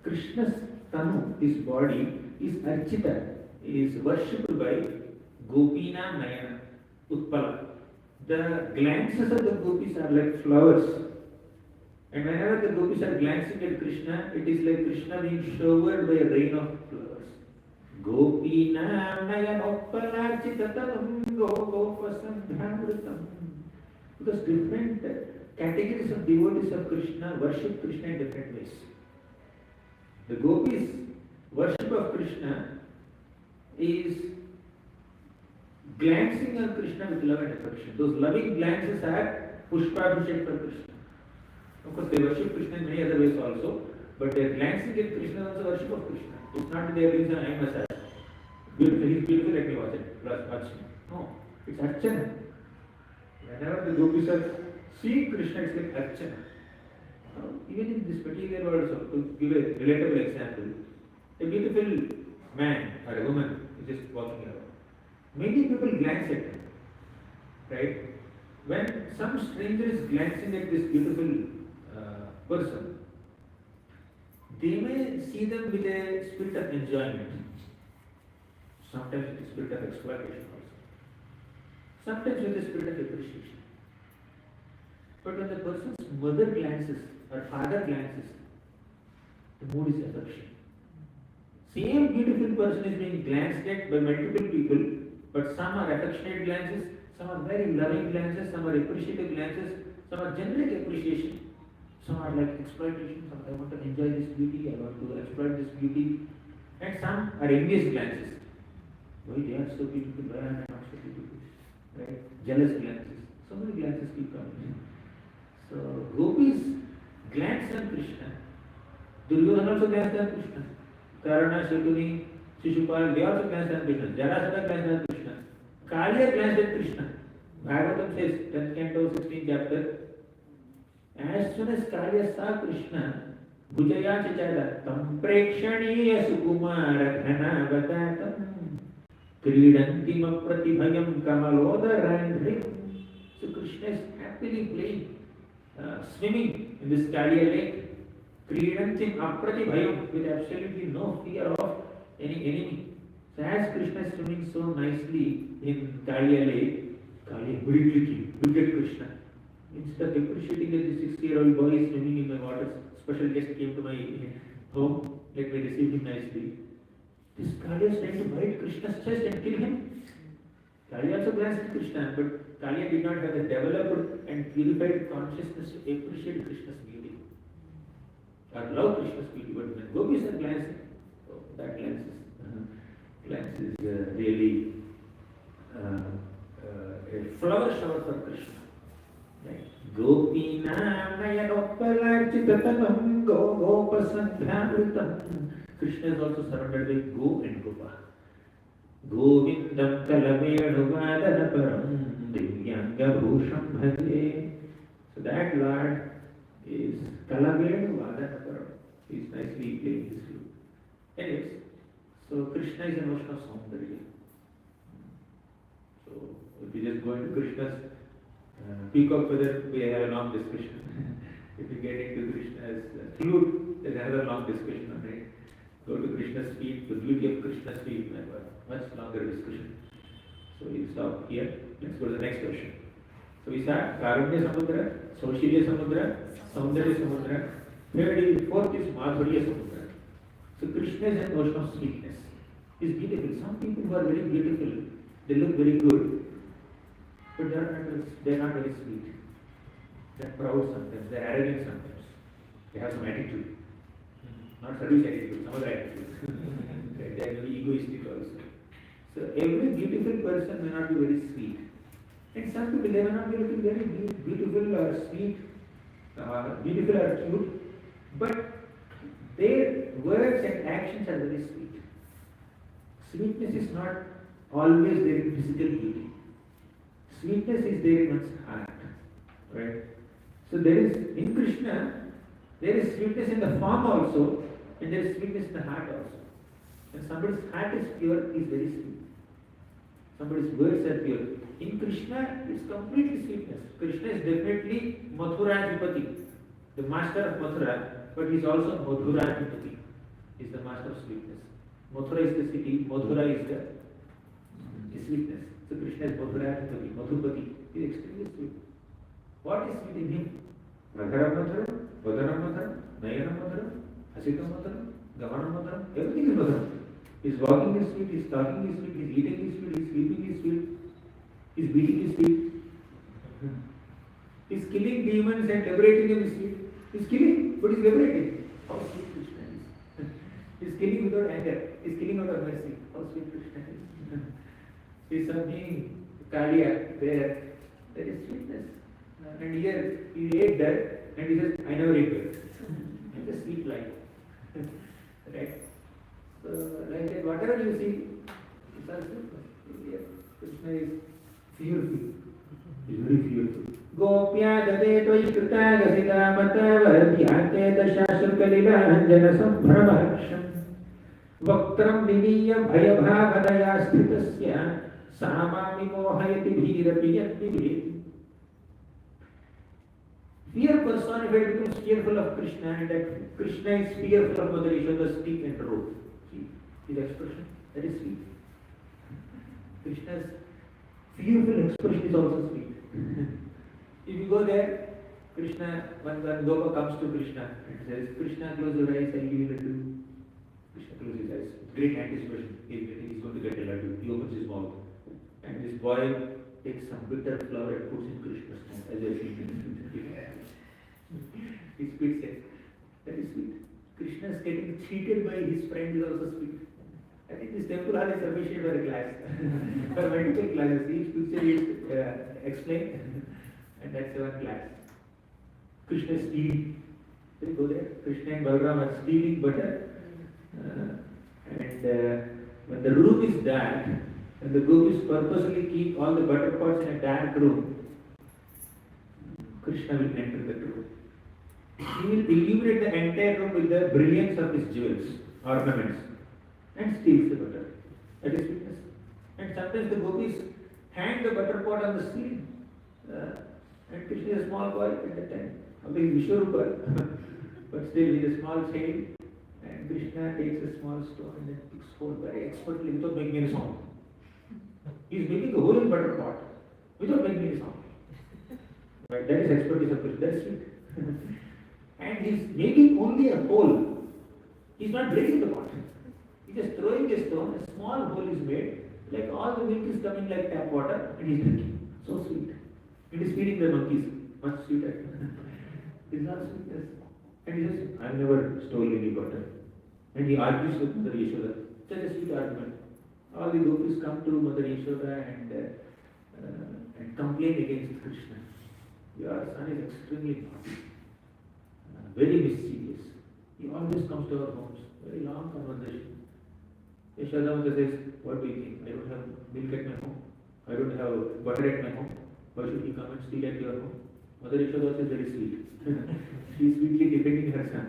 Krishna's tanu, his body, is archita, is worshipped by Gopina Nayana, Utpala. The glances of the gopis are like flowers. And whenever the gopis are glancing at Krishna, it is like Krishna being showered by a rain of flowers. Gopina Nayanoppalachitatam Gopasandhamritam. Because different categories of devotees of Krishna worship Krishna in different ways. The gopis' worship of Krishna is glancing on Krishna with love and affection. Those loving glances are pushpabhishek for Krishna. Of course, they worship Krishna in many other ways also, but their glancing at Krishna is also worship of Krishna. It's not that they are doing some eye massage. Beautiful, he's beautiful, let me watch it. Watch him. No, it's archana. Whenever the gopis are seeing Krishna, it's like archana. Even in this particular world, also, to give a relatable example, a beautiful man or a woman is just walking around. Many people glance at him, right? When some stranger is glancing at this beautiful person, they may see them with a spirit of enjoyment. Sometimes with a spirit of exploitation also. Sometimes with a spirit of appreciation. But when the person's mother glances or father glances, the mood is affection. Same beautiful person is being glanced at by multiple people, but some are affectionate glances, some are very loving glances, some are appreciative glances, some are generic appreciation, some are like exploitation, some I want to enjoy this beauty, I want to exploit this beauty, and some are envious glances. Why they are so beautiful, why am I not so beautiful? Right? Jealous glances. So many glances keep coming. So gopis glance on Krishna. Duryodhana also glanced on Krishna. Karna, Shatuni, Shishupal, they also glanced at Krishna. Jarasandha glanced at Krishna. Kaliya glanced at Krishna. Bhagavatam says, 10th canto, 16th chapter. As soon as Kaliya saw Krishna, Bhujaya Chachada, Tam Prekshaniya Sukumara Dhanavatatam Kridantim Apratibhayam Kamalodharandhrim. So Krishna is happily playing, swimming in this Kaliya lake. Kridantim Apratibhayam, with absolutely no fear of any enemy. So as Krishna is swimming so nicely in Kaliya lake, Kaliya immediately came, looked at Krishna. Instead of appreciating that the 6-year-old boy is swimming in my waters, special guest came to my home, let me receive him nicely. This Kaliya is trying to bite Krishna's chest and kill him. Kaliya also glanced at Krishna, but Kaliya did not have the developed and purified consciousness to appreciate Krishna's beauty or love Krishna's beauty. But when gopis are glancing, oh, that glance is really a flower shower for Krishna. Right? Gopinam nayanoppalarchitatanam gopasandhamritam. Krishna is also surrounded by Go and Gopa. Govindam kalavenu divyanga bhusham bhaje. So that Lord is kalavenu vadanaparam. He is nicely playing his flute. Anyways, so Krishna is an ocean of Saundarya. So if we just go into Krishna's peacock feather, we have a long discussion. If we get into Krishna's flute, there's another long discussion on it. Go to Krishna's feet, the beauty of Krishna's feet, we have a much longer discussion. So we'll stop here. Let's go to the next question. So we start Karunya Samudra, Saushilya Samudra, Saundarya Samudra. Fourth is Madhurya Samudra. So Krishna is an ocean of sweetness. He's beautiful. Some people who are very beautiful, they look very good, but they're not very sweet. They're proud sometimes, they're arrogant sometimes. They have some attitude. Not service attitude, some other attitude. They are very egoistic also. So every beautiful person may not be very sweet. And some people, they may not be looking very beautiful or sweet, beautiful or cute, but their words and actions are very sweet. Sweetness is not always there in physical beauty. Sweetness is there in one's heart. Right? So there is, in Krishna, there is sweetness in the form also, and there is sweetness in the heart also. When somebody's heart is pure, he is very sweet. Somebody's words are pure. In Krishna, it's completely sweetness. Krishna is definitely Mathurajipati, the master of Mathura, but he is also Madhurajipati. He is the master of sweetness. Mathura is the city, Madhura is the sweetness. So Krishna is Madhurajipati, Madhupati. He is extremely sweet. What is sweet in him? Radharam Madhuram, Vadaram Madhuram, Nayanam Madhuram, Hasitam Madhuram, Gamanam Madhuram, everything is Madhuram. His walking is sweet, his talking is sweet, his eating is sweet, his sleeping is sweet, his beating is sweet. His killing demons and liberating them is sweet. He's killing, but he's liberating. How sweet Krishna is. He's killing without anger. He's killing out of mercy. How sweet Krishna is. He's something Kaliya, there is sweetness. And here, he ate that, and he says, I never ate that. It's a sweet life. Right? So, like that, whatever you see, it's all sweet. Krishna is fearful. He's very fearful. Gopya dade toyi krita gasita mata vardhyate dashashurkalila sambhramaksham vaktram viniya bhayabhavadaya sthitasya samami mohayati bhirapi. Fear personified becomes fearful of Krishna, and that Krishna is fearful of Mother Yashoda's teeth and rope. See his expression? That is sweet. Krishna's fearful expression is also sweet. If you go there, Krishna, when Gopa comes to Krishna and says, Krishna, close your eyes, I'll give you laddu. Krishna closes his eyes. Great anticipation. He's going to get a laddu. He opens his mouth. And this boy takes some bitter flower and puts in Krishna's mouth as a feed. He spits it. That is sweet. Krishna is getting cheated by his friend is also sweet. I think this temple has a sufficient for a class. For multiple classes, each picture is explained, and that's one class. Krishna is stealing. Then go there. Krishna and Gauranga are stealing butter, and when the room is dark, and the gopis purposely keep all the butter pots in a dark room, Krishna will enter the room. He will illuminate the entire room with the brilliance of his jewels, ornaments, and steals the butter. That is witness. And sometimes the gopis hang the butter pot on the ceiling. And Krishna is a small boy at that time. Although he is Vishwarupa, but still he is a small child. And Krishna takes a small stone and then picks hole very expertly without making any sound. He is making a hole in butter pot without making any sound. Right? That is expertise of Krishna. That is sweet. And he is making only a hole. He is not breaking the pot. He is just throwing a stone, a small hole is made, like all the milk is coming like tap water, and he is drinking. So sweet. It is feeding the monkeys, much sweeter. It is not sweetness. And he says, I have never stolen any butter. And he argues with Mother Yashoda. Such a sweet argument. All the gopis come to Mother Yashoda and complain against Krishna. Your son is extremely naughty, very mischievous. He always comes to our homes. Very long conversation. Yashoda Mother says, what do you think? I don't have milk at my home. I don't have butter at my home. Why should he come and steal at your home? Mother Yashoda is very sweet. She is sweetly defending her son.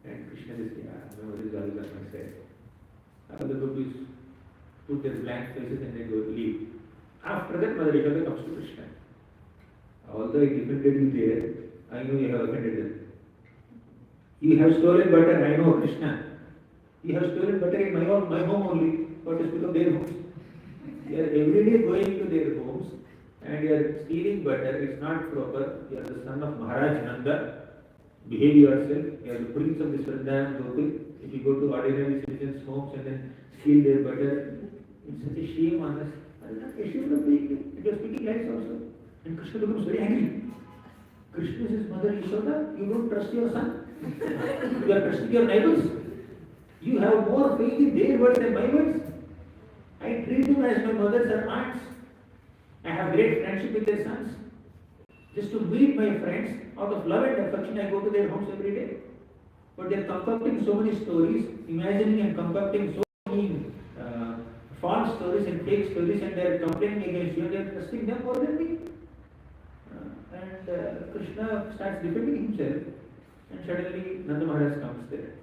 And Krishna says, yeah, my mother is always on my side. All the gopis put their blank faces and they go leave. After that, Mother Yashoda comes to Krishna. Although I defended you there, I know you have offended them. You have stolen butter, I know, Krishna. You have stolen butter in my home only. What is because of their homes? You are every day going to their homes and you are stealing butter. It's not proper. You are the son of Maharaj Nanda. Behave yourself. You are the prince of this Vrindavan Gokul. If you go to ordinary citizens' homes and then steal their butter, it's such a shame on us. I am not ashamed of doing it. You are speaking lies also. And Krishna becomes very angry. Krishna says, Mother Yashoda, you don't trust your son. You are trusting your neighbors. You have more faith in their words than my words. I treat them as my mothers and aunts. I have great friendship with their sons. Just to meet my friends, out of love and affection, I go to their homes every day. But they are concocting so many stories, imagining and concocting so many false stories and fake stories, and they are complaining against you, and they are trusting them more than me. Krishna starts defending himself, and suddenly Nanda Maharaj comes there.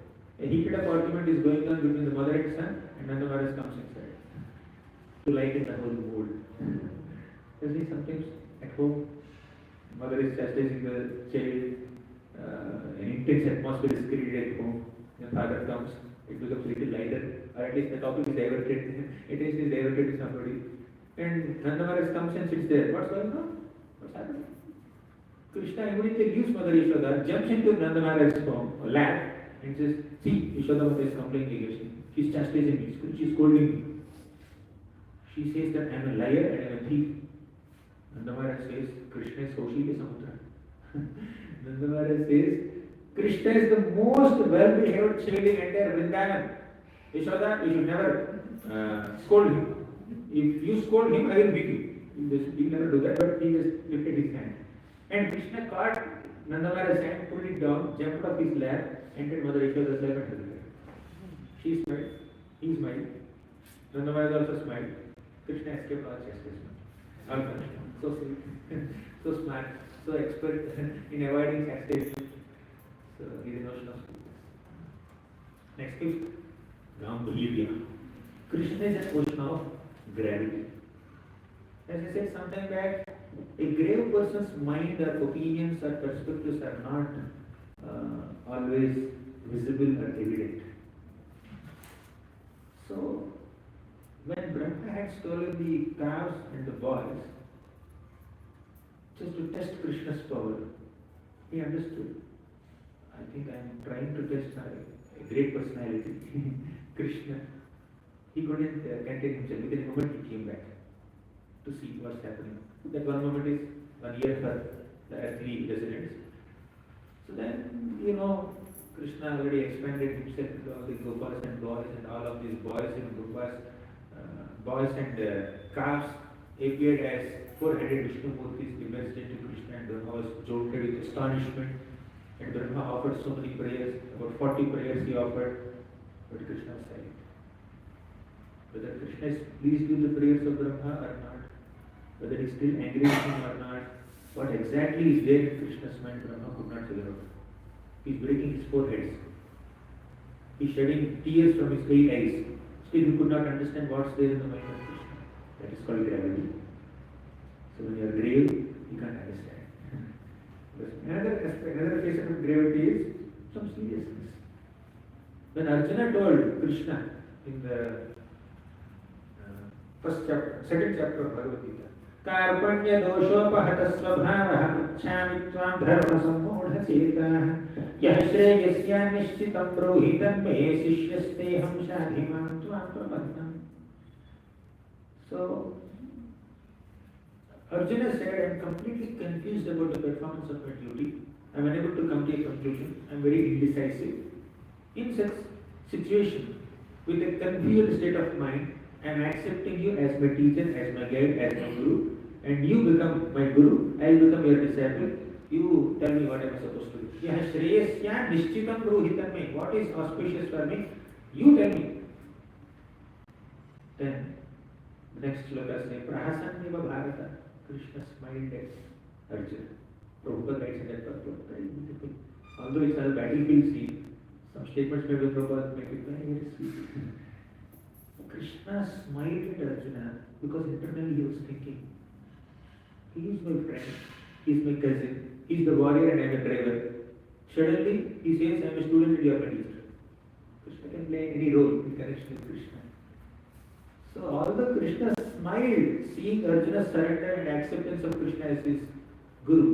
A heated up argument is going on between the mother and son, and Nanda Maharaj comes inside to lighten the whole mood. You see, sometimes at home, mother is chastising the child, an intense atmosphere is created at home. The father comes, it becomes a little lighter, or at least the topic is diverted, attention is diverted to somebody. And Nanda Maharaj comes and sits there. What's going on? What's happening? Krishna immediately leaves Mother Yashoda, jumps into Nanda Maharaj's home, lap, and says, see, Yashoda Mata is complaining against me. She's chastising me, she's scolding me. She says that I am a liar and I am a thief. Nanda Maharaj says, Krishna is Kaushilya Samudra. Nanda Maharaj says, Krishna is the most well-behaved child in entire Vrindavan. Yashoda, you should never scold him. If you scold him, I will beat you. He will never do that, but he just lifted his hand. And Krishna caught Nanda Maharaj's hand, pulled it down, jumped off his lap, entered Mother Yashoda's lap and held her. She smiled, he smiled, Nanda Maharaj also smiled. Krishna escaped all chastisement. So sweet, so smart, so expert in avoiding chastisement. So he is a notion of sweetness. Next is Gambhirya. Krishna is an ocean of gravity. As I said sometime back, a grave person's mind or opinions or perspectives are not always visible or evident. So, when Brahma had stolen the calves and the boys, just to test Krishna's power, he understood. I think I am trying to test a great personality, Krishna. He couldn't contain himself. Within a moment he came back to see what's happening. That one moment is 1 year for the earthly residents. So then, Krishna already expanded himself to all the gopas and boys, and all of these boys and gopas, boys and calves appeared as 400 Vishnu Murtis emerged into Krishna, and Brahma was jolted with astonishment. And Brahma offered so many prayers, about 40 prayers he offered, but Krishna was silent. whether Krishna is pleased with the prayers of Brahma or not, whether he is still angry with him or not, what exactly is there in Krishna's mind, Brahma could not figure out. He is breaking his foreheads. He is shedding tears from his 8 eyes. Still he could not understand what's there in the mind of Krishna. That is called gravity. So when you are grave, you can't understand. Another aspect, another facet of gravity is some seriousness. When Arjuna told Krishna in the second chapter of Bhagavad Gita, कार्पण्य दोषोपहत स्वभावः पृच्छामि त्वां धर्म सम्मूढ चेताः यः श्रेयस्या निश्चितं ब्रूहि तन्मे शिष्यस्तेऽहं शाधिमां त्वां प्रपन्नम्. So Arjuna said, I am completely confused about the performance of my duty. I am unable to come to a conclusion. I am very indecisive. In such situation, with a confused state of mind, I am accepting you as my teacher, as my guide, as my guru, and you become my guru, I will become your disciple. You tell me what I am supposed to do. Yaha shreyasya nishchitam bruhitam me. What is auspicious for me? You tell me. Then, the next sloka says, Prahasanneva Bharata. Krishna smiled at Arjuna. Prabhupada writes in that purport, very beautiful. Although it's a battlefield scene, some statements by Prabhupada make it very, very sweet. Krishna smiled at Arjuna because internally he was thinking, he is my friend, he is my cousin, he is the warrior and I am a driver. Suddenly he says, I am a student and you are my teacher. Krishna can play any role in connection with Krishna. So although Krishna smiled, seeing Arjuna's surrender and acceptance of Krishna as his guru,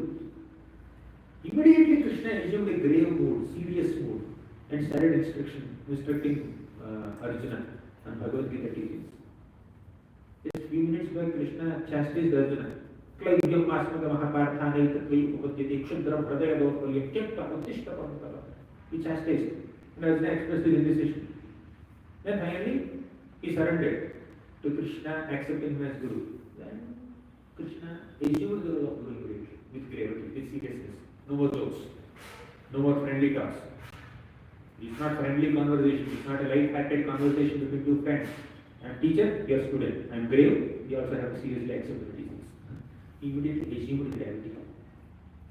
immediately Krishna assumed a grave mood, serious mood, and started instructing Arjuna on Bhagavad Gita teachings. Just a few minutes back, Krishna chastised Arjuna. Klaivyam asmaga mahaparthane tatvai upadyate kshudram hridaya dopalya kyakta uttishta pantava. He chastised. And Arjuna expressed his indecision. Then finally, he surrendered to Krishna, accepting him as Guru. Then Krishna assumed the role of Guru immediately, with gravity, with seriousness. No more jokes, no more friendly talks. It's not friendly conversation, it's not a light-hearted conversation between two friends. I am teacher, you are student. I am grave, you also have to seriously accept the teachings. He immediately assumed gravity,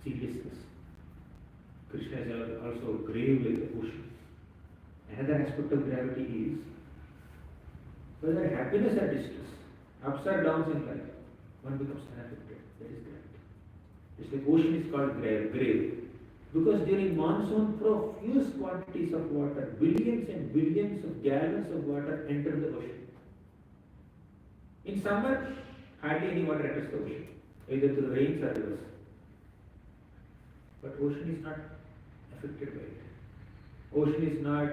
seriousness. Krishna is also grave like the ocean. Another aspect of gravity is whether happiness or distress, ups or downs in life, one becomes unaffected. That is gravity. It's like ocean is called grave. Because during monsoon, profuse quantities of water, billions and billions of gallons of water enter the ocean. In summer, hardly any water enters the ocean, either through rains or rivers. But ocean is not affected by it. Ocean is not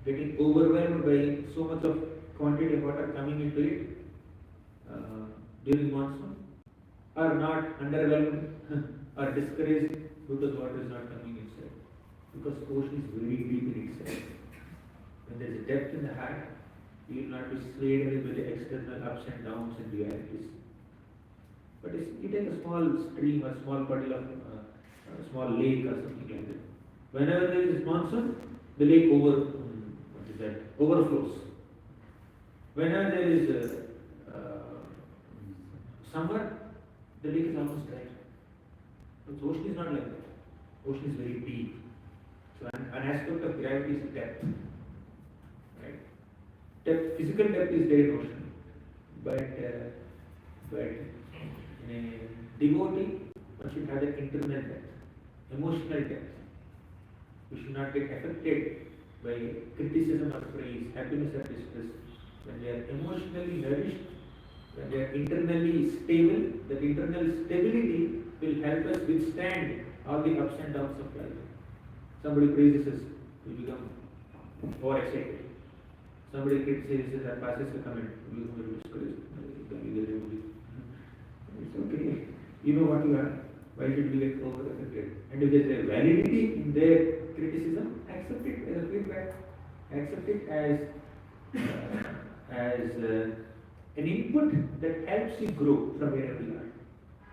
getting overwhelmed by so much of quantity of water coming into it during monsoon, or not underwhelmed or discouraged because water is not coming inside. Because ocean is very deep in itself. When there is a depth in the heart, you will not be swayed away by the external ups and downs and dualities. But you take a small stream, a small puddle of a small lake or something like that. Whenever there is monsoon, the lake overflows. Whenever there is summer, the lake is almost dry. But the ocean is not like that. Ocean is very deep. So an aspect of gravity is depth. Right? Physical depth is there in ocean. But in a devotee, one should have that internal depth, emotional depth. We should not get affected by criticism or praise, happiness or distress. When they are emotionally nourished, when they are internally stable, that internal stability will help us withstand all the ups and downs of life. Somebody praises us, we become overexcited. Somebody criticizes or passes a comment, we become very discouraged. It's okay. You know what you are. Why should we get over-affected? And if there is a validity in their criticism, accept it as a feedback. Accept it as an input that helps you grow from wherever you are.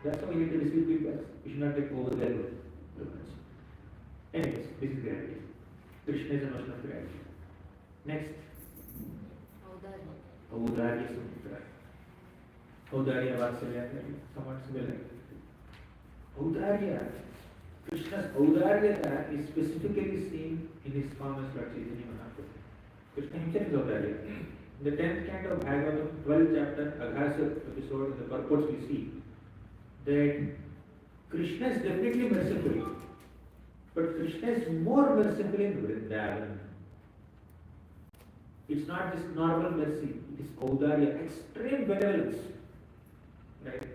That's how we need to receive feedback. We should not get overwhelmed. Anyways, this is gravity. Krishna is a notion of gravity. Next. Audarya Sumitra. Audarya Vatsalya, somewhat similar. Audarya. Krishna's Audarya is specifically seen in his form as Lord Chaitanya Mahaprabhu. Krishna himself is Audarya. In the 10th canto of Bhagavatam, 12th chapter, Aghasa episode, in the purports we see that Krishna is definitely merciful, but Krishna is more merciful in Vrindavan. It's not just normal mercy, it is Audarya, extreme benevolence. Right?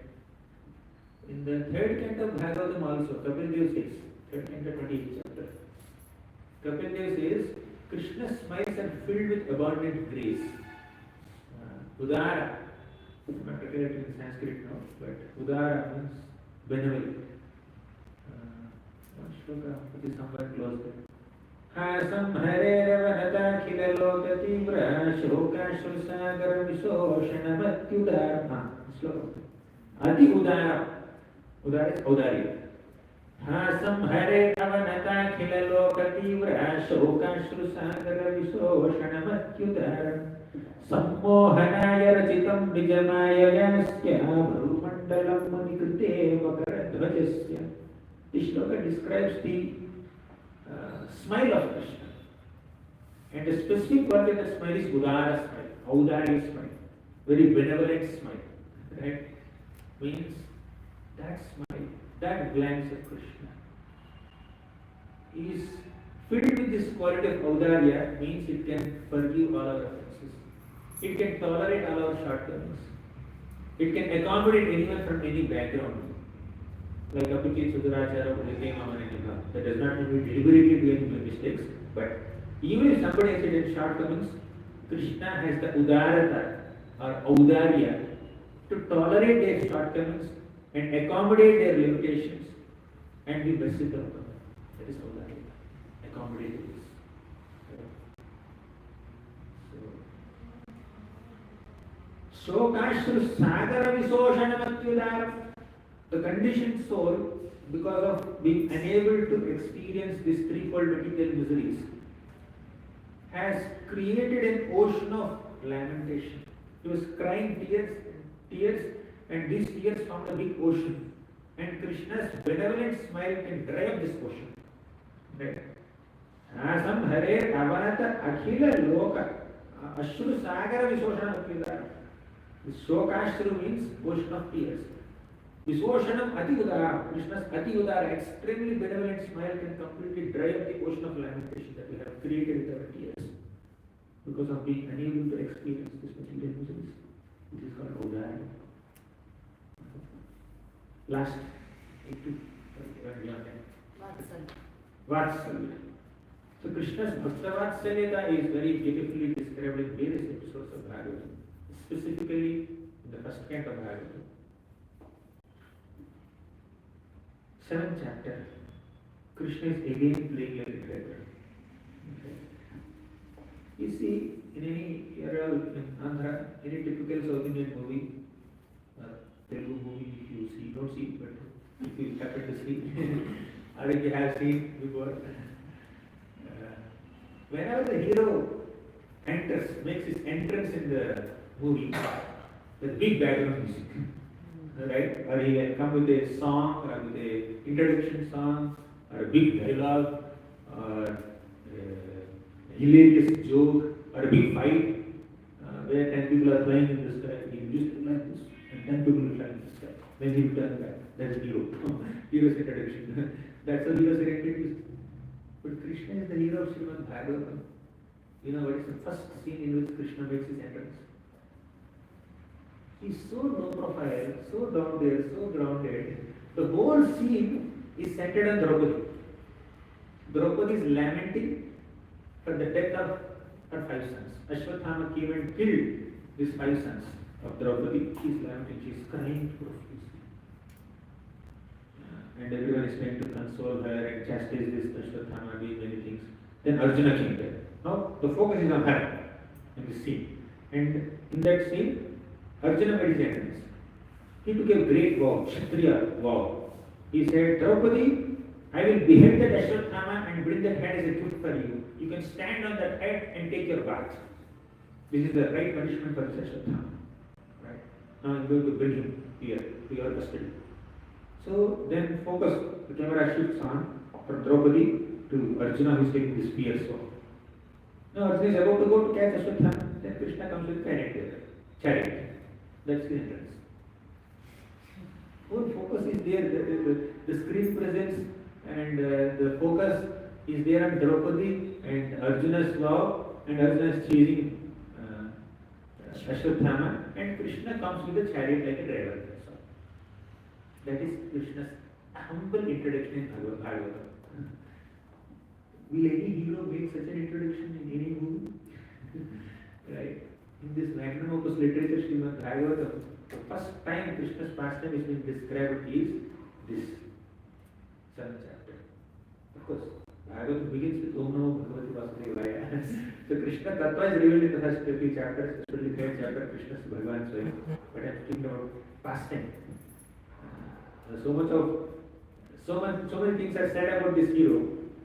In the 3rd canto of Bhagavatam also, Kapil Dev says, 3rd canto, 28th chapter, Kapil Dev says, Krishna's smiles are filled with abundant grace. Udara, I'm not recollecting in Sanskrit now, but Udara means benevolent. One shloka, which is somewhere close there. Hasam Harerevanata Khilaloka Tibra Shoka Shulsagar Vishoshana Matyudara. Shloka. Ati Udara. Udara is Audarya. Hasam Harerevanata Khilaloka Tibra Shoka Shulsagar Vishoshana Matyudara. Sammohanaya rachitam vijamayayasya bharumandalam manikrite makaradhvajasya. This shloka describes the smile of Krishna. And the specific word in that smile is Udara smile, Audarya smile, very benevolent smile. Right? Means that smile, that glance of Krishna is filled with this quality of Audarya, means it can forgive all our offenses. It can tolerate all our shortcomings. It can accommodate anyone from any background. Like Apikit Sudurachara Bhajate. That does not mean we deliberately do any mistakes, but even if somebody has certain shortcomings, Krishna has the Udarata or Audarya to tolerate their shortcomings and accommodate their limitations and be merciful of them. That is Audarya. Accommodate this. Shokashru Sagara Visoshanamatyudaram. The conditioned soul, because of being unable to experience these threefold material miseries, has created an ocean of lamentation. He was crying tears, and these tears formed a big ocean. And Krishna's benevolent smile can dry up this ocean. Right? Asam Hare Avanata Akhila Loka Ashru Sagara Visoshanamatyudaram. The Shokashru means ocean of tears. Visoshanam Ati Udara, Krishna's Ati Udara, extremely benevolent smile can completely dry up the ocean of lamentation that we have created with our tears because of being unable to experience this material miseries. This is called Udara. Last, Vatsalya. So Krishna's Bhakta is very beautifully described in various episodes of Bhagavatam, specifically in the first canto of Bhagavatam. 7th chapter, Krishna is again playing like a driver. Okay. You see, in any era in Andhra, any typical South Indian movie, Telugu movie, if you see, don't see, but if you happen to see, or if you have seen before, whenever the hero enters, makes his entrance in the movie, the big background music. Right? Or he can come with a song, or with a introduction song, or a big dialogue, or a hilarious joke, or a big fight, where 10 people are flying in the sky. He used to like this, and 10 people will fly in the sky. Then he will turn back. That's hero. Hero's introduction. That's how heroes are introduced. But Krishna is the hero of Srimad Bhagavatam. You know what is the first scene in which Krishna makes his entrance? He's so low profile, so down there, so grounded. The whole scene is centered on Draupadi. Draupadi is lamenting for the death of her 5 sons. Ashwathama came and killed these 5 sons of Draupadi. She's lamenting, she's crying profusely. And everyone is trying to console her and chastise this Ashwathama, doing many things. Then Arjuna came there. Now the focus is on her in this scene. And in that scene, Arjuna made his entrance. He took a great vow, Kshatriya vow. He said, Draupadi, I will behead that Ashwathama and bring that head as a gift for you. You can stand on that head and take your bath. This is the right punishment for this Ashwatthama. Right? Now I'm going to bring him here to your custody. So then focus, the camera shifts on from Draupadi to Arjuna who is taking the spear sword. Now Arjuna is about to go to catch Ashwatthama, then Krishna comes with chariot there. Chariot. That's the entrance. Whole focus is there, the screen presence and the focus is there on Draupadi and Arjuna's vow and Arjuna is chasing Ashwatthama and Krishna comes with a chariot like a driver. That is Krishna's humble introduction in Bhagavatam. Will any hero make such an introduction in any movie? Right? In this magnum opus literature, Srimad Bhagavatam, the first time Krishna's pastime is being described is this 7th chapter. Of course, Bhagavatam begins with Om Namo Bhagavati Vasudevaya. So Krishna Tattva is revealed in the first few chapters, especially 3rd chapter, Krishna's Bhagavan Swayam. But I'm speaking about pastime. So many things are said about this hero,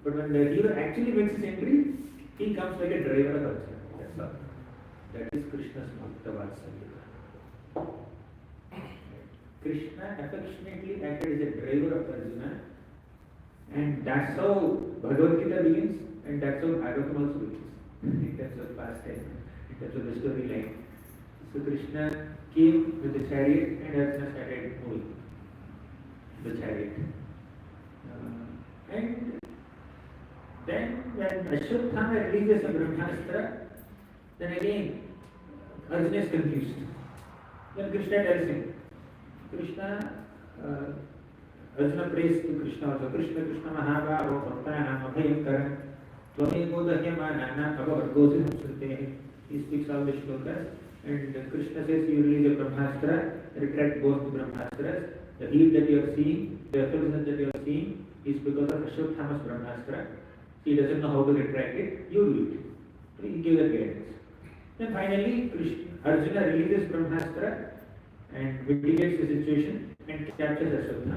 but when the hero actually makes his entry, he comes like a driver of Arjuna. That's all. That is Krishna's Bhakta Vatsalya. Krishna affectionately acted as a driver of Arjuna, and that's how Bhagavad Gita begins, and that's how Bhagavatam also begins. In terms of pastime, in terms of the storyline. So Krishna came with the chariot, and Arjuna started moving the chariot. And then when Ashwatthama releases a Brahmastra, then again Arjuna is confused. Then Krishna tells him, Arjuna prays to Krishna also, Krishna Mahabhava Bhaktanam Abhayamkaram Tvameko Dahyamanana Abhavargosi Samsrute. He speaks all the shlokas, and Krishna says, you release a Brahmastra, retract both the Brahmastras. The heat that you are seeing, the effectiveness that you are seeing is because of Ashwatthama's Brahmastra. He doesn't know how to retract it, you do it. So he gave the guidance. Then finally, Arjuna releases Brahmastra and mitigates the situation and captures Ashwatthama.